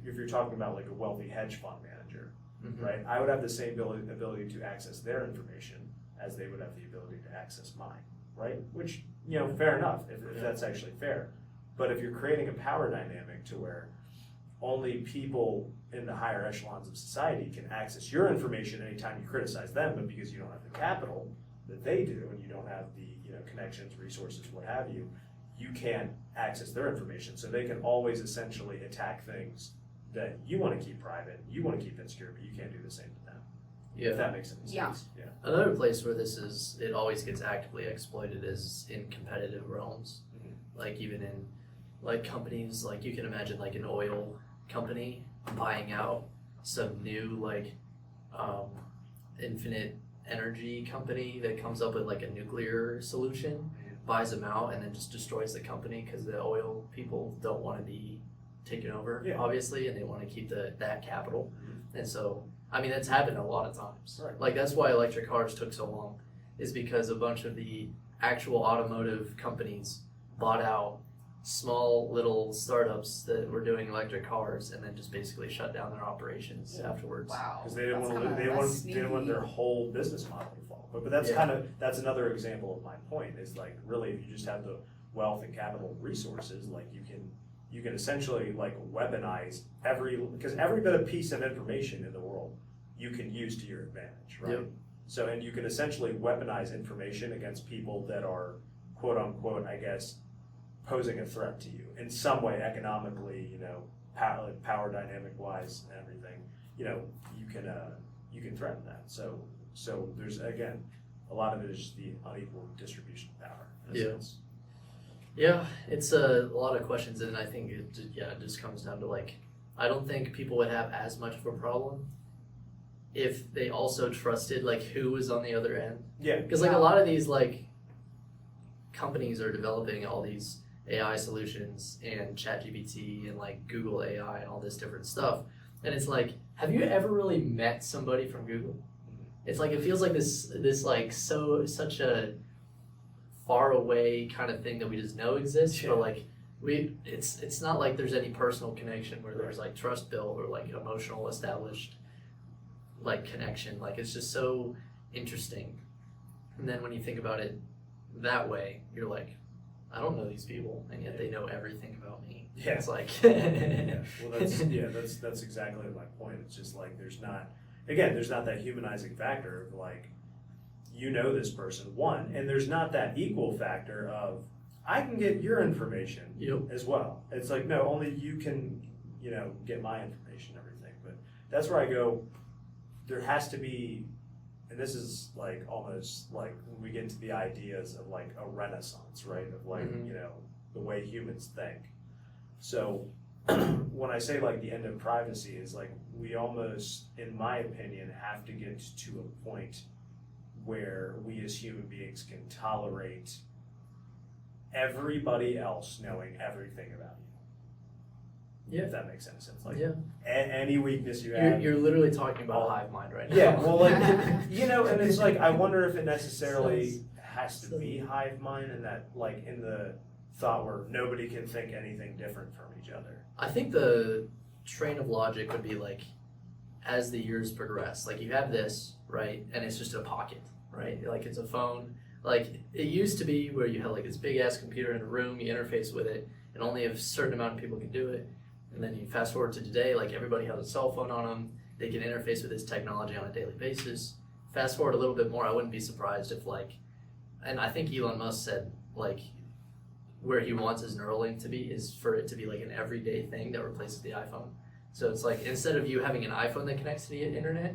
if you're talking about like a wealthy hedge fund manager, right? I would have the same ability to access their information as they would have the ability to access mine, right? Which, fair enough, if that's actually fair. But if you're creating a power dynamic to where only people in the higher echelons of society can access your information anytime you criticize them, but because you don't have the capital that they do, and you don't have the connections, resources, what have you, you can't access their information. So they can always essentially attack things that you want to keep private, you want to keep insecure, but you can't do the same to them. Yeah. If that makes any sense. Yeah. Another place where it always gets actively exploited is in competitive realms. Like even in like companies, like you can imagine like an oil company buying out some new like infinite energy company that comes up with like a nuclear solution, buys them out, and then just destroys the company because the oil people don't want to be taken over, Yeah. obviously, and they want to keep that capital. And so, I mean, that's happened a lot of times. Right. Like, that's why electric cars took so long, is because a bunch of the actual automotive companies bought out small little startups that were doing electric cars and then just basically shut down their operations afterwards. Wow. Because they didn't That's want kinda- to, they that's didn't want their whole business model to fall. But that's Yeah. that's another example of my point. Is like really, if you just have the wealth and capital resources, like you can essentially like weaponize because every bit of piece of information in the world you can use to your advantage, right? Yep. So, and you can essentially weaponize information against people that are quote unquote, I guess, posing a threat to you in some way, economically, power dynamic wise and everything. You can threaten that. So there's again, a lot of it is just the unequal distribution of power. In a Yeah. sense. Yeah, it's a lot of questions, and I think it just comes down to like, I don't think people would have as much of a problem if they also trusted like who was on the other end. Yeah. Because like a lot of these like companies are developing all these AI solutions and ChatGPT and like Google AI and all this different stuff, and it's like, have you ever really met somebody from Google? It's like it feels like this like such a far away kind of thing that we just know exists, but like it's not like there's any personal connection where there's like trust built or like emotional established like connection. Like it's just so interesting. And then when you think about it that way, you're like, I don't know these people, and yet they know everything about me. Yeah. It's like Yeah. Well, that's exactly my point. It's just like there's not that humanizing factor of like, this person, one, and there's not that equal factor of I can get your information as well. It's like, no, only you can, get my information and everything. But that's where I go, there has to be, and this is like almost like when we get into the ideas of like a renaissance, right? Of like, the way humans think. So when I say like the end of privacy is like, we almost, in my opinion, have to get to a point where we as human beings can tolerate everybody else knowing everything about you. Yeah. If that makes any sense. Like any weakness you you're, have. you're literally talking about hive mind right now. Yeah, well, like, and it's like, I wonder if it necessarily has to be hive mind and that, like, in the thought where nobody can think anything different from each other. I think the train of logic would be like, as the years progress, like you have this, right, and it's just a pocket, right? Like it's a phone. Like it used to be where you had like this big ass computer in a room, you interface with it, and only a certain amount of people can do it. And then you fast forward to today, like everybody has a cell phone on them, they can interface with this technology on a daily basis. Fast forward a little bit more, I wouldn't be surprised if like, and I think Elon Musk said like, where he wants his Neuralink to be is for it to be like an everyday thing that replaces the iPhone. So it's like, instead of you having an iPhone that connects to the internet,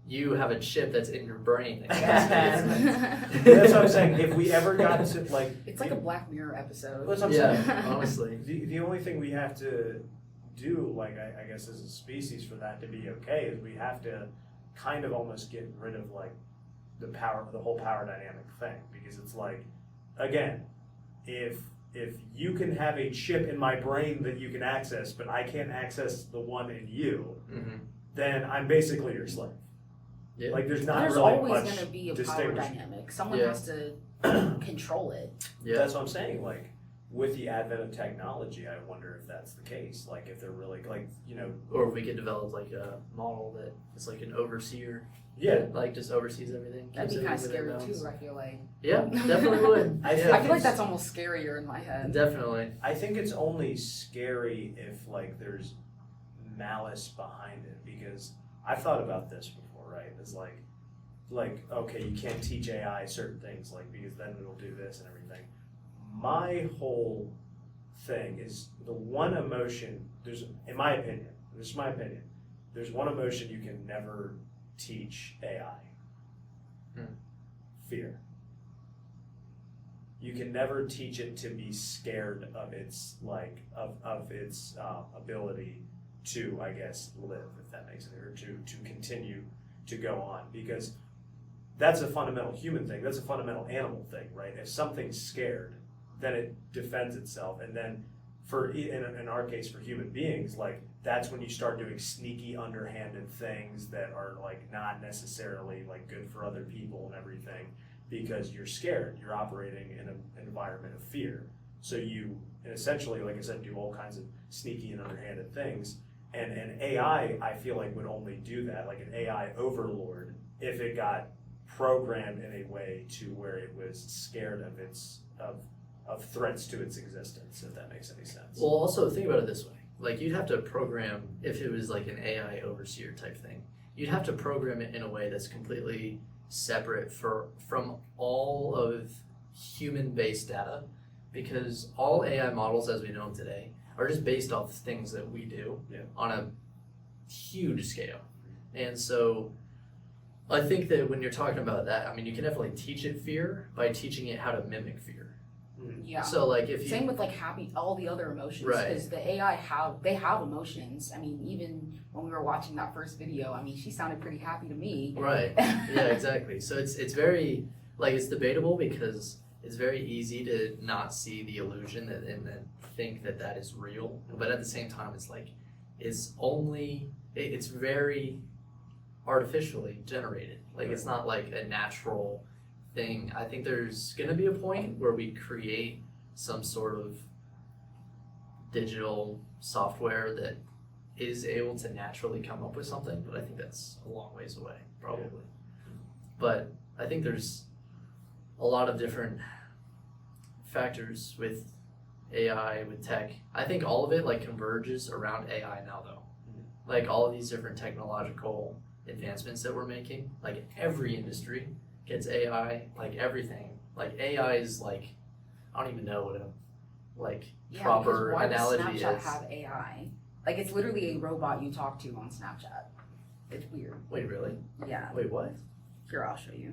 you have a chip that's in your brain that connects to the internet. That's what I'm saying. If we ever got to like, It's like a Black Mirror episode. That's what I'm saying. Honestly. The only thing we have to do, like I guess as a species, for that to be okay, is we have to kind of almost get rid of like the whole power dynamic thing, because it's like, again, if you can have a chip in my brain that you can access, but I can't access the one in you, then I'm basically your slave. Yeah. Like there's not There's really always much going to be a power distinguishing. dynamic. Someone Yeah. has to control it. Yeah. That's what I'm saying. Like with the advent of technology, I wonder if that's the case. Like if they're really like, Or if we could develop like a model that is like an overseer. yeah. That, like just oversees everything. That'd keeps be kind of everything scary within bounds. too, I feel like. Yeah, definitely would. I Yeah. think I feel like it's- that's almost scarier in my head. Definitely. I think it's only scary if like there's malice behind it, because I've thought about this before, right? It's like okay, you can't teach AI certain things, like because then it'll do this and everything. My whole thing is the one emotion. In my opinion, this is my opinion. There's one emotion you can never teach AI. Fear. You can never teach it to be scared of its of its ability to, I guess, live, if that makes sense, or to continue to go on, because that's a fundamental human thing. That's a fundamental animal thing, right? If something's scared, then it defends itself, and then in our case for human beings, like that's when you start doing sneaky, underhanded things that are like not necessarily like good for other people and everything, because you're scared. You're operating in an environment of fear. So you essentially, like I said, do all kinds of sneaky and underhanded things. And an AI, I feel like, would only do that, like an AI overlord, if it got programmed in a way to where it was scared of threats to its existence, if that makes any sense. Well, also think about it this way. Like you'd have to program, if it was like an AI overseer type thing, you'd have to program it in a way that's completely separate from all of human-based data, because all AI models as we know them today are just based off things that we do on a huge scale. And so I think that when you're talking about that, I mean, you can definitely teach it fear by teaching it how to mimic fear. Yeah. So like if you Same with like happy, all the other emotions, Right. because the AI have emotions. I mean, even when we were watching that first video, I mean, she sounded pretty happy to me. Right. Yeah, exactly. So it's very, like, it's debatable because it's very easy to not see the illusion and then think that is real. But at the same time, it's like, it's very artificially generated. Like, it's not like a natural thing. I think there's going to be a point where we create some sort of digital software that is able to naturally come up with something, but I think that's a long ways away, probably. But I think there's a lot of different factors with AI, with tech. I think all of it like converges around AI now though. Like all of these different technological advancements that we're making, like every industry gets AI, like everything. Like AI is like, I don't even know what a proper because why analogy does Snapchat is. have AI? Like it's literally a robot you talk to on Snapchat. It's weird. Wait, really? Yeah. Wait, what? Here, I'll show you.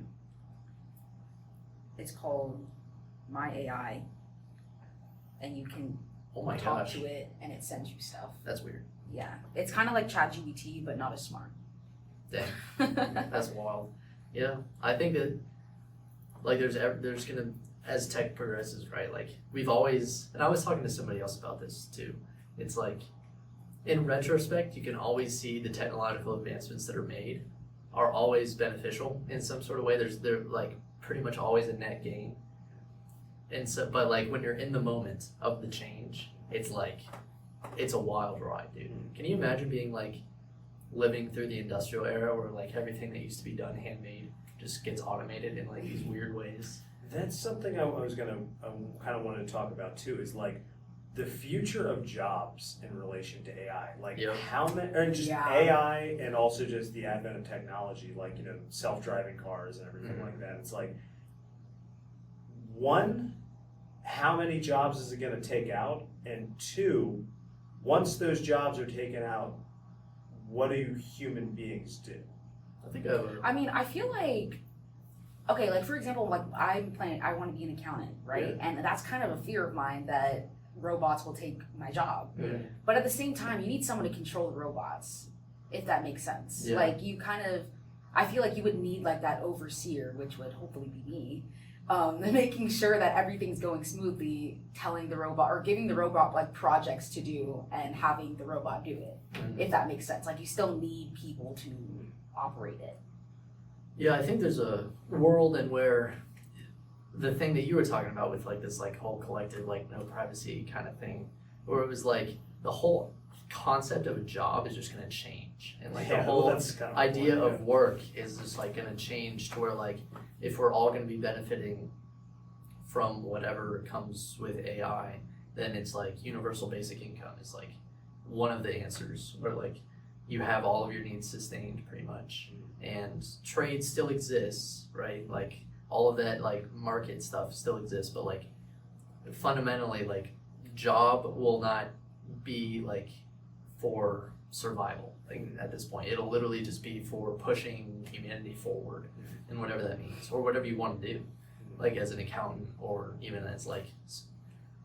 It's called My AI, and you can Oh my talk gosh, to it, and it sends you stuff. that's weird. Yeah, it's kind of like ChatGPT, but not as smart. Dang. That's wild. Yeah, I think that like there's gonna, as tech progresses, right? Like we've always, and I was talking to somebody else about this too. It's like in retrospect, you can always see the technological advancements that are made are always beneficial in some sort of way. They're like pretty much always a net gain. And so, but like when you're in the moment of the change, it's like it's a wild ride, dude. Can you imagine being like living through the industrial era where like everything that used to be done handmade just gets automated in like these weird ways? That's something I kind of wanted to talk about too, is like the future of jobs in relation to AI. Like Yep. how many, or just Yeah. AI and also just the advent of technology, like, you know, self-driving cars and everything Mhm. like that. It's like, one, how many jobs is it going to take out? And two, once those jobs are taken out, what do human beings do? I think I mean, I feel like, okay, like for example, like I want to be an accountant, right? And that's kind of a fear of mine that robots will take my job. Yeah. But at the same time, you need someone to control the robots, if that makes sense. Yeah. Like you kind of, I feel like you would need like that overseer, which would hopefully be me, making sure that everything's going smoothly, telling the robot or giving the robot like projects to do and having the robot do it, if that makes sense. Like you still need people to operate it. Yeah, I think there's a world in where the thing that you were talking about with like this like whole collective like no privacy kind of thing, where it was like the whole concept of a job is just going to change, and like the whole that's kind of idea the point, of work is just like going to change to where like if we're all going to be benefiting from whatever comes with AI, then it's like universal basic income is like one of the answers where like you have all of your needs sustained pretty much, and trade still exists, right? Like all of that like market stuff still exists, but like fundamentally like job will not be like for survival. Like at this point, it'll literally just be for pushing humanity forward, and whatever that means, or whatever you want to do, like as an accountant, or even as like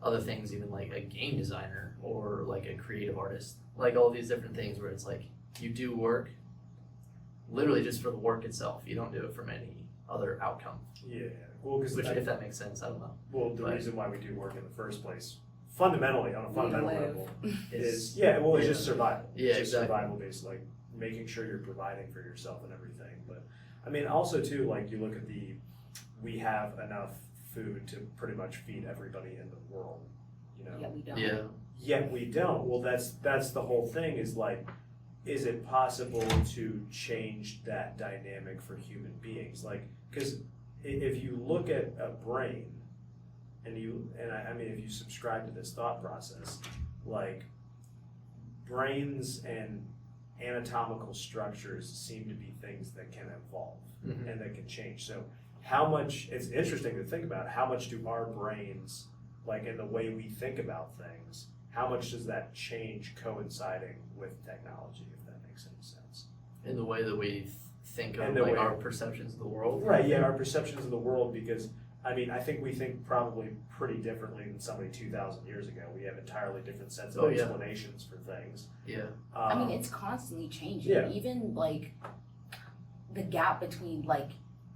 other things, even like a game designer or like a creative artist, like all these different things where it's like you do work literally just for the work itself. You don't do it from any other outcome. Yeah, well, because Which, if that makes sense, I don't know. well, the But- reason why we do work in the first place fundamentally, on a Need to fundamental live. level, it's just survival. Yeah, It's just exactly. survival based, like making sure you're providing for yourself and everything. But I mean, also too, like you look at we have enough food to pretty much feed everybody in the world, you know. Yeah, we don't. Yeah. Yet we don't. Well, that's the whole thing. Is like, is it possible to change that dynamic for human beings? Like, because if you look at a brain, I mean, if you subscribe to this thought process, like brains and anatomical structures seem to be things that can evolve Mhm. and that can change. So how much, it's interesting to think about, how much do our brains, like in the way we think about things, how much does that change coinciding with technology, if that makes any sense? In the way that we think of And the like way- our perceptions of the world. Right, yeah, our perceptions of the world, because, I mean, I think we think probably pretty differently than somebody 2,000 years ago. We have entirely different sets of Oh, yeah. explanations for things. Yeah. I mean, it's constantly changing. Yeah. Even like the gap between like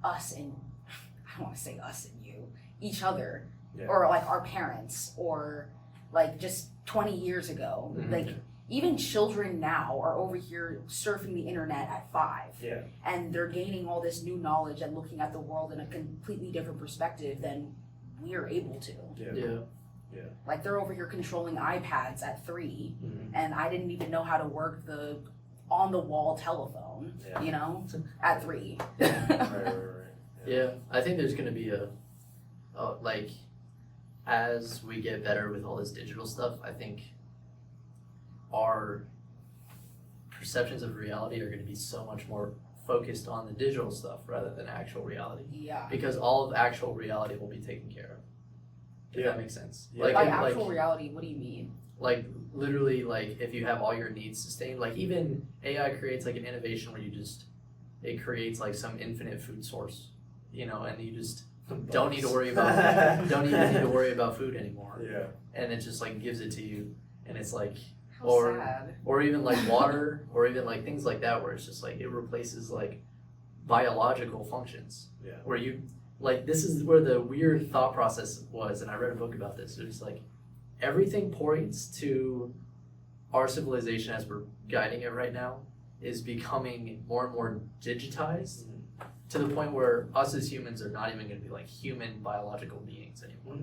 us and I don't want to say us and you, each other, Yeah. or like our parents, or like just 20 years ago. Mhm. Like even children now are over here surfing the internet at 5, Yeah, and they're gaining all this new knowledge and looking at the world in a completely different perspective than we are able to. yeah. Yeah. Like they're over here controlling iPads at 3, Mhm. and I didn't even know how to work the on the wall telephone, Yeah. you know, at 3. Right. Yeah, I think there's gonna be like, as we get better with all this digital stuff, I think our perceptions of reality are gonna be so much more focused on the digital stuff rather than actual reality. Yeah. Because all of actual reality will be taken care of. If Yeah. that makes sense. Yeah. Like, By in- actual reality, what do you mean? like literally, like if you have all your needs sustained, like even AI creates like an innovation where it creates like some infinite food source, you know, and you just don't need to worry about don't even need to worry about food anymore, Yeah. and it just like gives it to you, and it's like, How Or- sad. or even like water, or even like things like that, where it's just like it replaces like biological functions, Yeah. where you like, this is where the weird thought process was, and I read a book about this. It was like everything points to our civilization as we're guiding it right now is becoming more and more digitized to the point where us as humans are not even going to be like human biological beings anymore.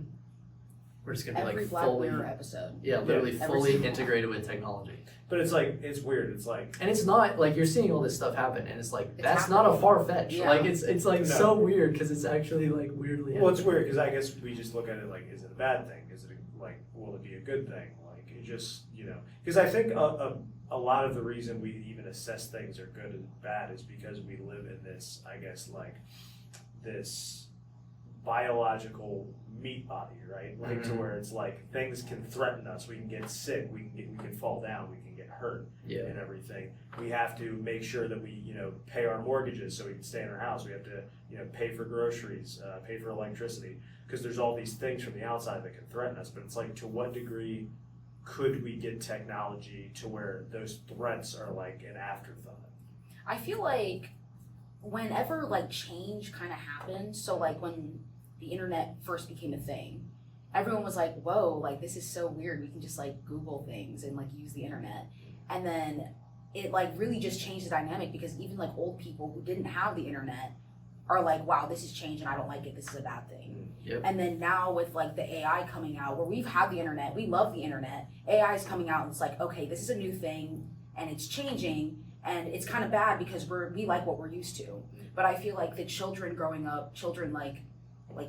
We're just going to be Every like Black fully, Mirror episode. yeah, literally Every fully single integrated with technology. But it's like, it's weird. It's like, And it's not like you're seeing all this stuff happen, and it's like It's that's not a happening. far fetch. Yeah. Like it's like No. so weird because it's actually like weirdly. well, it's happening. weird because I guess we just look at it like, is it a bad thing? Is it like, will it be a good thing? Like, it just, you know, because I think a lot of the reason we even assess things are good and bad is because we live in this, I guess, like this biological meat body, right? Like to Mhm. where it's like things can threaten us. We can get sick. We can fall down. We can get hurt. Yeah. And everything. We have to make sure that we, you know, pay our mortgages so we can stay in our house. We have to, you know, pay for groceries, pay for electricity, because there's all these things from the outside that can threaten us. But it's like, to what degree could we get technology to where those threats are like an afterthought? I feel like whenever like change kind of happened, so like when the internet first became a thing, everyone was like, whoa, like this is so weird. We can just like Google things and like use the internet. And then it like really just changed the dynamic, because even like old people who didn't have the internet are like, wow, this has changed and I don't like it. This is a bad thing. Yep. And then now with like the AI coming out, where we've had the internet, we love the internet, AI is coming out and it's like, okay, this is a new thing and it's changing, and it's kind of bad because we like what we're used to. But I feel like the children growing up, children like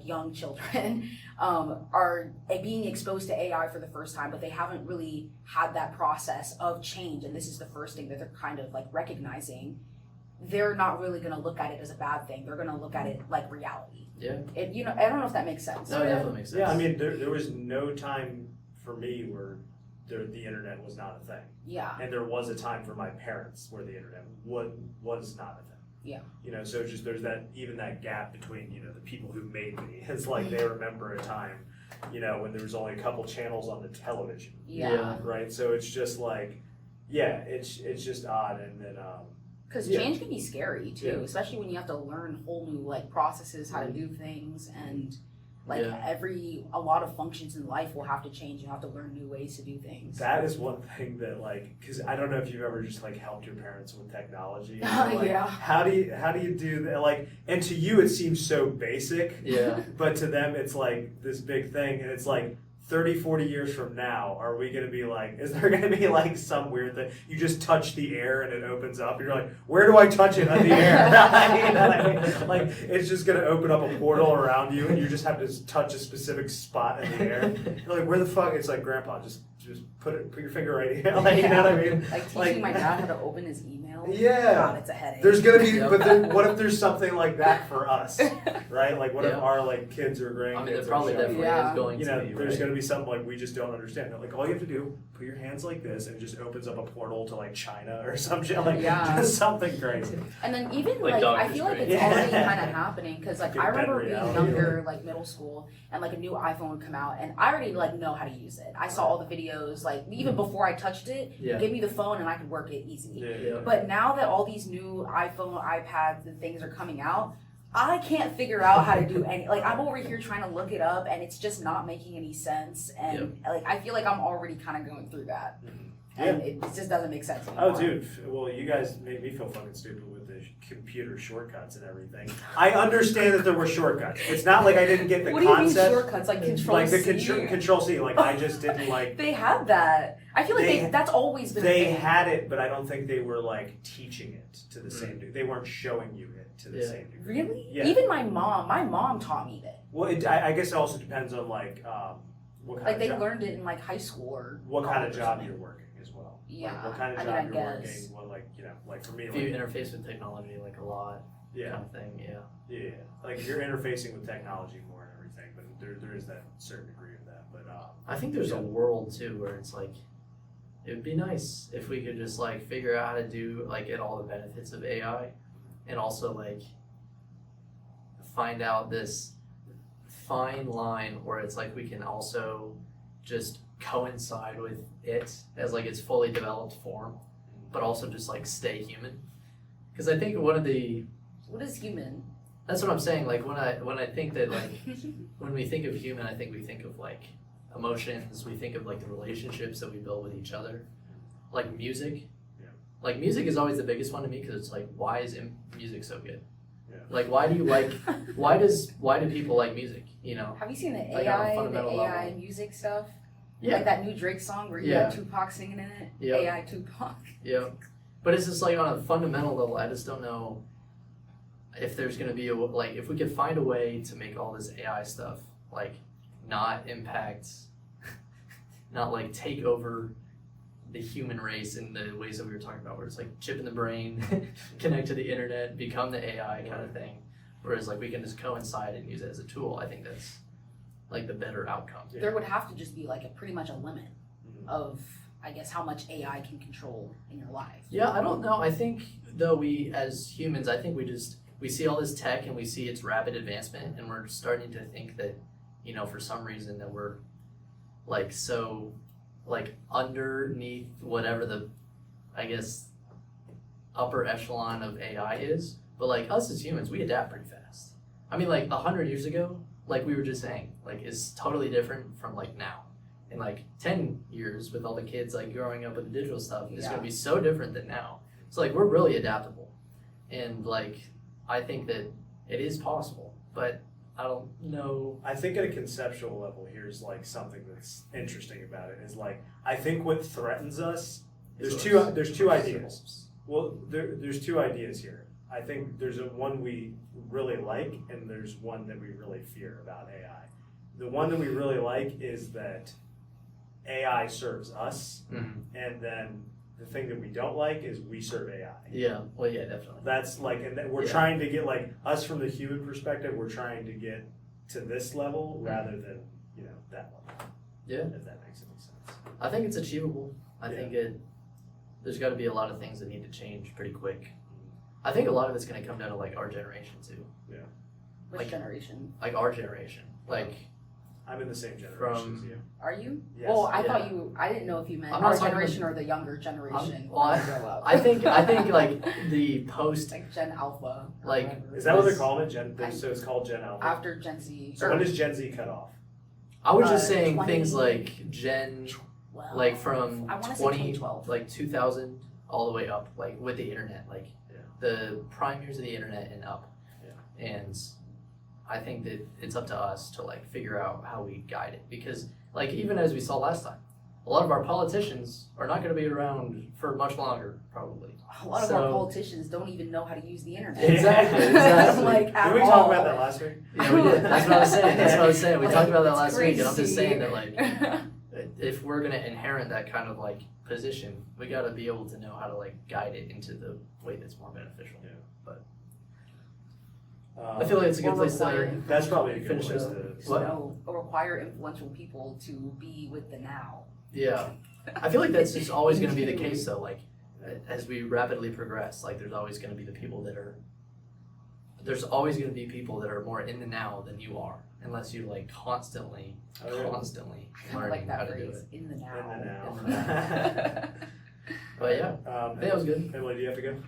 young children, are being exposed to AI for the first time, but they haven't really had that process of change, and this is the first thing that they're kind of like recognizing. They're not really going to look at it as a bad thing. They're going to look at it like reality. Yeah. It, you know, I don't know if that makes sense. No, it definitely makes sense. Yeah, I mean, there was no time for me where the internet was not a thing. Yeah. And there was a time for my parents where the internet was not a thing. Yeah. You know, so it's just there's that gap between, you know, the people who made me. It's like they remember a time, you know, when there was only a couple channels on the television. Yeah. Right? So it's just like, yeah, it's just odd. And then Because Yeah. change can be scary too, Yeah. especially when you have to learn whole new like processes, how to do things, and Like Yeah. a lot of functions in life will have to change. You have to learn new ways to do things. That is one thing that, like, because I don't know if you've ever just like helped your parents with technology. Yeah. How do you do that? Like, and to you it seems so basic, Yeah. but to them it's like this big thing, and it's like 30, 40 years from now, are we going to be like, is there going to be like some weird thing? You just touch the air and it opens up. You're like, where do I touch it on the air? You know what I mean? Like, it's just going to open up a portal around you and you just have to touch a specific spot in the air. You're like, where the fuck? It's like, Grandpa, just put your finger right here. Like, you know what I mean? Like teaching my dad how to open his email. Yeah. God, it's a headache. There's going to be, Yep. but then what if there's something like that for us? Right? Like, what if Yeah. our like kids or grandkids I mean, there are probably showing- definitely Yeah. is going you to know, be, there's right? going to be something like we just don't understand. Like, all you have to do, put your hands like this, and it just opens up a portal to like China or some shit, like Yeah. just something crazy. And then even Like like I Doctor feel like it's Strange. already Yeah. kind of happening because like Get I remember better being reality. younger, like middle school, and like a new iPhone would come out, and I already like know how to use it. I saw all the videos, like even before I touched it, Yeah. give me the phone and I could work it easy. Yeah. But now that all these new iPhone, iPads, and things are coming out, I can't figure out how to do any. Like I'm over here trying to look it up, and it's just not making any sense. And like I feel like I'm already kind of going through that, and it just doesn't make sense anymore. Oh, dude. Well, you guys made me feel fucking stupid with the computer shortcuts and everything. I understand that there were shortcuts. It's not like I didn't get the What do you mean concept. shortcuts? Like Control Like the C? control C. Like I just didn't like. They had that. I feel like They- that's always been. They a thing. had it, but I don't think they were like teaching it to the same degree. They weren't showing you it to the Yeah. same degree. Really? Yeah. Even my mom taught me that. Well, I guess it also depends on like what kind Like of they job, learned it in like high school or what kind of college or job something. you're working as well. Yeah, Like, what kind of I job mean, I you're guess. working. What like like for me, If like, you interface with technology like a lot, yeah, kind of thing, yeah. yeah, like you're interfacing with technology more and everything, but there is that certain degree of that. But I think there's a world too where it's like, it would be nice if we could just like figure out how to do like get all the benefits of AI, and also like find out this fine line where it's like we can also just coincide with it as like its fully developed form, but also just like stay human. Because I think one of the What is human? that's what I'm saying. Like when I think that like when we think of human, I think we think of like emotions. We think of like the relationships that we build with each other, like music. Yeah. Like music is always the biggest one to me because it's like, why is music so good? Yeah. Like why do you like? why do people like music? You know? Have you seen the Like, on a AI, fundamental level. music stuff? Yeah. Like that new Drake song where you Yeah. got Tupac singing in it? Yeah. AI Tupac. Yeah. But it's just like on a fundamental level, I just don't know if there's gonna be like if we could find a way to make all this AI stuff like not impact, not like take over the human race in the ways that we were talking about, where it's like chip in the brain, connect to the internet, become the AI kind of thing. Whereas like we can just coincide and use it as a tool. I think that's like the better outcome. Yeah. There would have to just be like pretty much a limit Mhm. of, I guess, how much AI can control in your life. Yeah, I don't know. I think though we as humans, I think we see all this tech and we see its rapid advancement, and we're starting to think that, you know, for some reason that we're like so like underneath whatever the, I guess, upper echelon of AI is. But like us as humans, we adapt pretty fast. I mean, like 100 years ago, like we were just saying, like is totally different from like now. In like 10 years with all the kids like growing up with the digital stuff, it's Yeah. gonna be so different than now. So like we're really adaptable. And like I think that it is possible, but I don't know. I think at a conceptual level, here's like something that's interesting about it is like I think what threatens us. There's two ideas. Well, there's two ideas here. I think there's one we really like, and there's one that we really fear about AI. The one that we really like is that AI serves us, Mhm. and then the thing that we don't like is we serve AI. Yeah, well, yeah, definitely. That's like, and then we're Yeah. trying to get like us from the human perspective. We're trying to get to this level rather than that level. Yeah. If that makes any sense. I think it's achievable. I Yeah. think there's got to be a lot of things that need to change pretty quick. I think a lot of it's going to come down to like our generation too. Which Like- generation? Like our generation. Like I'm in the same generation as you. Are you? Yes. Well, I Yeah. thought I didn't know if you meant I'm not our talking generation or the younger generation. well, when we grow up. I think like the post like Gen Alpha. or Like, whatever. Is that what they're This- calling it? So it's called Gen Alpha. After Gen Z? So when does Gen Z cut off? I was just 20 saying things like Gen, Well, like from I wanna say 20, 2012. like 2000 all the way up, like with the internet, like Yeah. the prime years of the internet and up. Yeah. And I think that it's up to us to like figure out how we guide it, because like even as we saw last time, a lot of our politicians are not going to be around for much longer, probably. A lot of So- our politicians don't even know how to use the internet. Exactly. like, at Did we all. talk about that last week? Yeah, we did. That's what I was saying. That's what I was saying. We Like, talked about that it's last week, and I'm just crazy. saying that like if we're gonna inherit that kind of like position, we got to be able to know how to like guide it into the way that's more beneficial. Yeah. But I feel like it's a good Or place to requiring- That's probably a good Finish place it to. What? No, require influential people to be with the now. yeah, I feel like that's just always gonna be the case though. Like as we rapidly progress, like there's always gonna be the people that are. There's always gonna be people that are more in the now than you are, unless you like constantly Oh, yeah. constantly I kind of learning like how that to do phrase, it. in the now. In the now. In the now. But yeah, I think that was good. Emily, do you have to go? You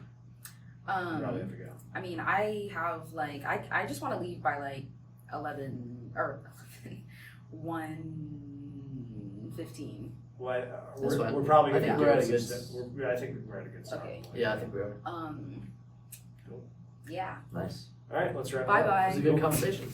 probably have to go. I mean, I have like, I just want to leave by like 11 or 1:15. What? That's fine. We're probably I going think to we're give at a us good- I think we're at a good start. Okay. Yeah, I think we are. Cool. Yeah. Nice. All right, let's wrap it Bye up. bye. It was a good conversation.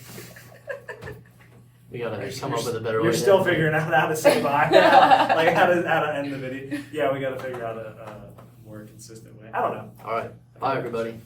We gotta come up with a better way. You're to still end it. figuring out how to say bye, like how to end the video. Yeah, we got to figure out a more consistent way. I don't know. All right. Bye, everybody.